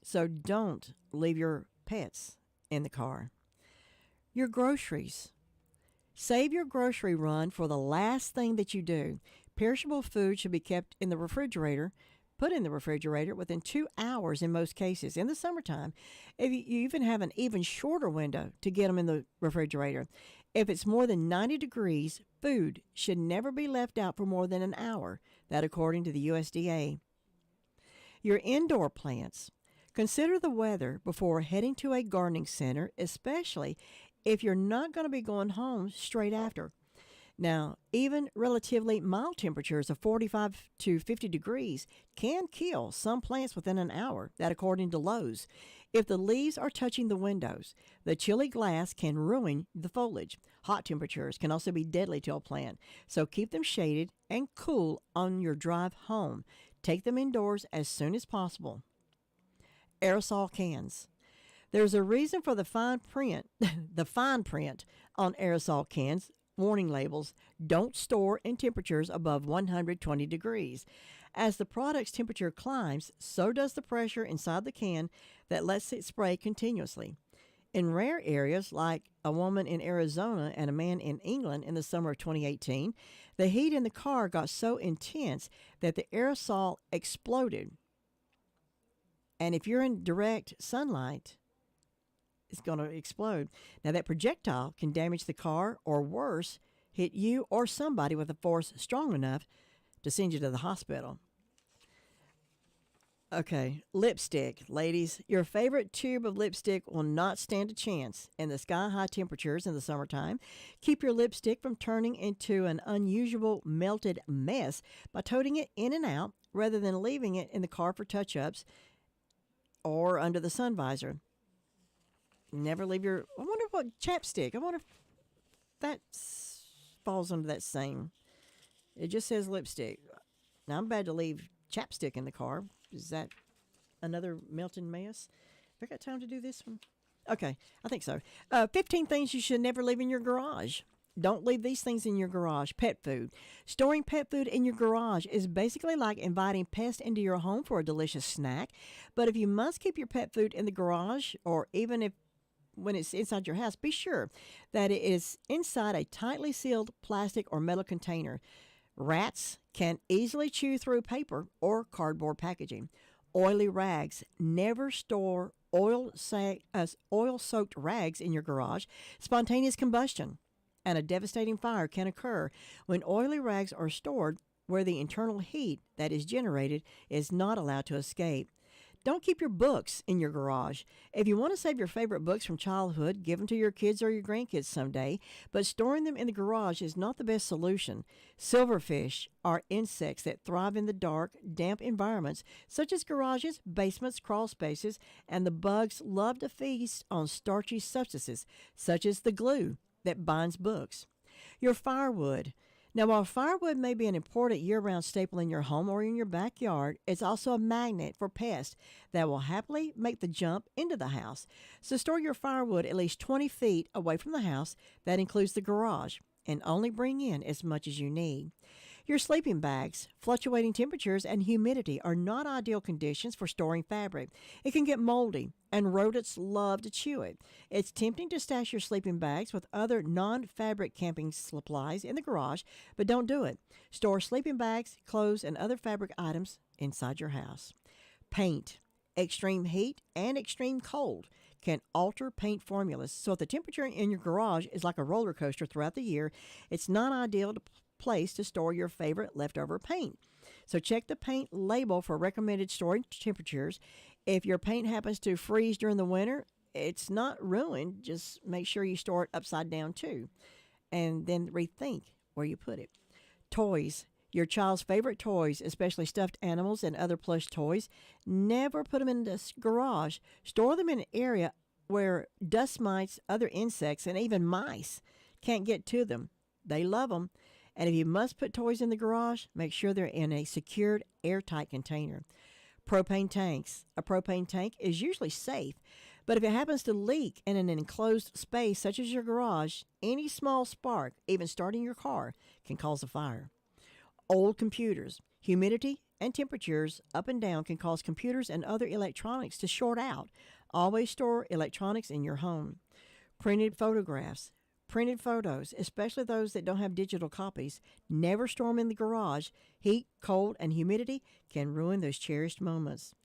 So don't leave your pets in the car. Your groceries. Save your grocery run for the last thing that you do. Perishable food should be kept in the refrigerator, put in the refrigerator within 2 hours in most cases. In the summertime, if you even have an even shorter window to get them in the refrigerator. If it's more than 90 degrees, food should never be left out for more than an hour. That according to the USDA. Your indoor plants. Consider the weather before heading to a gardening center, especially if you're not going to be going home straight after. Now, even relatively mild temperatures of 45 to 50 degrees can kill some plants within an hour, that according to Lowe's. If the leaves are touching the windows, the chilly glass can ruin the foliage. Hot temperatures can also be deadly to a plant, so keep them shaded and cool on your drive home. Take them indoors as soon as possible. Aerosol cans. There's a reason for the fine print, on aerosol cans. Warning labels: don't store in temperatures above 120 degrees. As the product's temperature climbs, so does the pressure inside the can that lets it spray continuously. In rare areas, like a woman in Arizona and a man in England in the summer of 2018, the heat in the car got so intense that the aerosol exploded. And if you're in direct sunlight, it's going to explode. Now, that projectile can damage the car or, worse, hit you or somebody with a force strong enough to send you to the hospital. Okay, lipstick. Ladies, your favorite tube of lipstick will not stand a chance in the sky-high temperatures in the summertime. Keep your lipstick from turning into an unusual melted mess by toting it in and out rather than leaving it in the car for touch-ups or under the sun visor. Never leave your... I wonder what chapstick. I wonder if that falls under that same. It just says lipstick. Now, I'm bad to leave chapstick in the car. Is that another melting mess? Have I got time to do this one? Okay, I think so. 15 things you should never leave in your garage. Don't leave these things in your garage. Pet food. Storing pet food in your garage is basically like inviting pests into your home for a delicious snack. But if you must keep your pet food in the garage, or even if when it's inside your house, be sure that it is inside a tightly sealed plastic or metal container. Rats can easily chew through paper or cardboard packaging. Oily rags. Never store oil-soaked rags in your garage. Spontaneous combustion and a devastating fire can occur when oily rags are stored where the internal heat that is generated is not allowed to escape. Don't keep your books in your garage. If you want to save your favorite books from childhood, give them to your kids or your grandkids someday, but storing them in the garage is not the best solution. Silverfish are insects that thrive in the dark, damp environments, such as garages, basements, crawl spaces, and the bugs love to feast on starchy substances, such as the glue that binds books. Your firewood. Now, while firewood may be an important year-round staple in your home or in your backyard, it's also a magnet for pests that will happily make the jump into the house. So store your firewood at least 20 feet away from the house. That includes the garage, and only bring in as much as you need. Your sleeping bags. Fluctuating temperatures and humidity are not ideal conditions for storing fabric. It can get moldy, and rodents love to chew it. It's tempting to stash your sleeping bags with other non-fabric camping supplies in the garage, but don't do it. Store sleeping bags, clothes, and other fabric items inside your house. Paint. Extreme heat and extreme cold can alter paint formulas. So if the temperature in your garage is like a roller coaster throughout the year, it's not ideal place to store your favorite leftover paint. So check the paint label for recommended storage temperatures. If your paint happens to freeze during the winter, it's not ruined. Just make sure you store it upside down too. And then rethink where you put it. Toys. Your child's favorite toys, especially stuffed animals and other plush toys, never put them in the garage. Store them in an area where dust mites, other insects, and even mice can't get to them. They love them. And if you must put toys in the garage, make sure they're in a secured, airtight container. Propane tanks. A propane tank is usually safe, but if it happens to leak in an enclosed space such as your garage, any small spark, even starting your car, can cause a fire. Old computers. Humidity and temperatures up and down can cause computers and other electronics to short out. Always store electronics in your home. Printed photographs. Printed photos, especially those that don't have digital copies, never store them in the garage. Heat, cold, and humidity can ruin those cherished moments.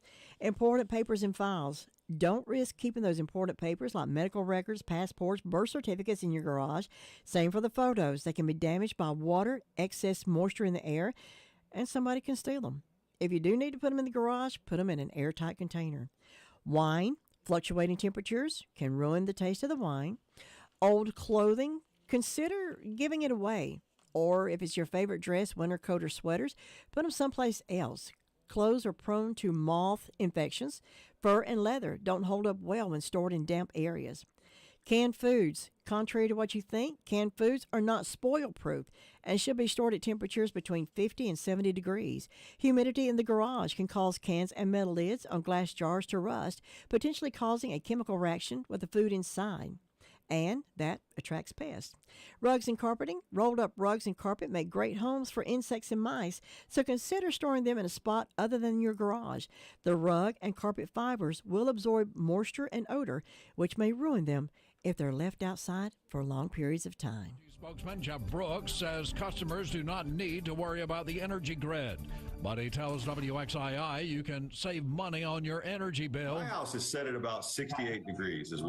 Important papers and files. Don't risk keeping those important papers like medical records, passports, birth certificates in your garage. Same for the photos. They can be damaged by water, excess moisture in the air, and somebody can steal them. If you do need to put them in the garage, put them in an airtight container. Wine, fluctuating temperatures can ruin the taste of the wine. Old clothing, consider giving it away. Or if it's your favorite dress, winter coat, or sweaters, put them someplace else. Clothes are prone to moth infections. Fur and leather don't hold up well when stored in damp areas. Canned foods. Contrary to what you think, canned foods are not spoil-proof and should be stored at temperatures between 50 and 70 degrees. Humidity in the garage can cause cans and metal lids on glass jars to rust, potentially causing a chemical reaction with the food inside. And that attracts pests. Rugs and carpeting. Rolled up rugs and carpet make great homes for insects and mice, so consider storing them in a spot other than your garage. The rug and carpet fibers will absorb moisture and odor, which may ruin them if they're left outside for long periods of time. Spokesman Jeff Brooks says customers do not need to worry about the energy grid, but he tells WXII you can save money on your energy bill. My house is set at about 68 degrees is where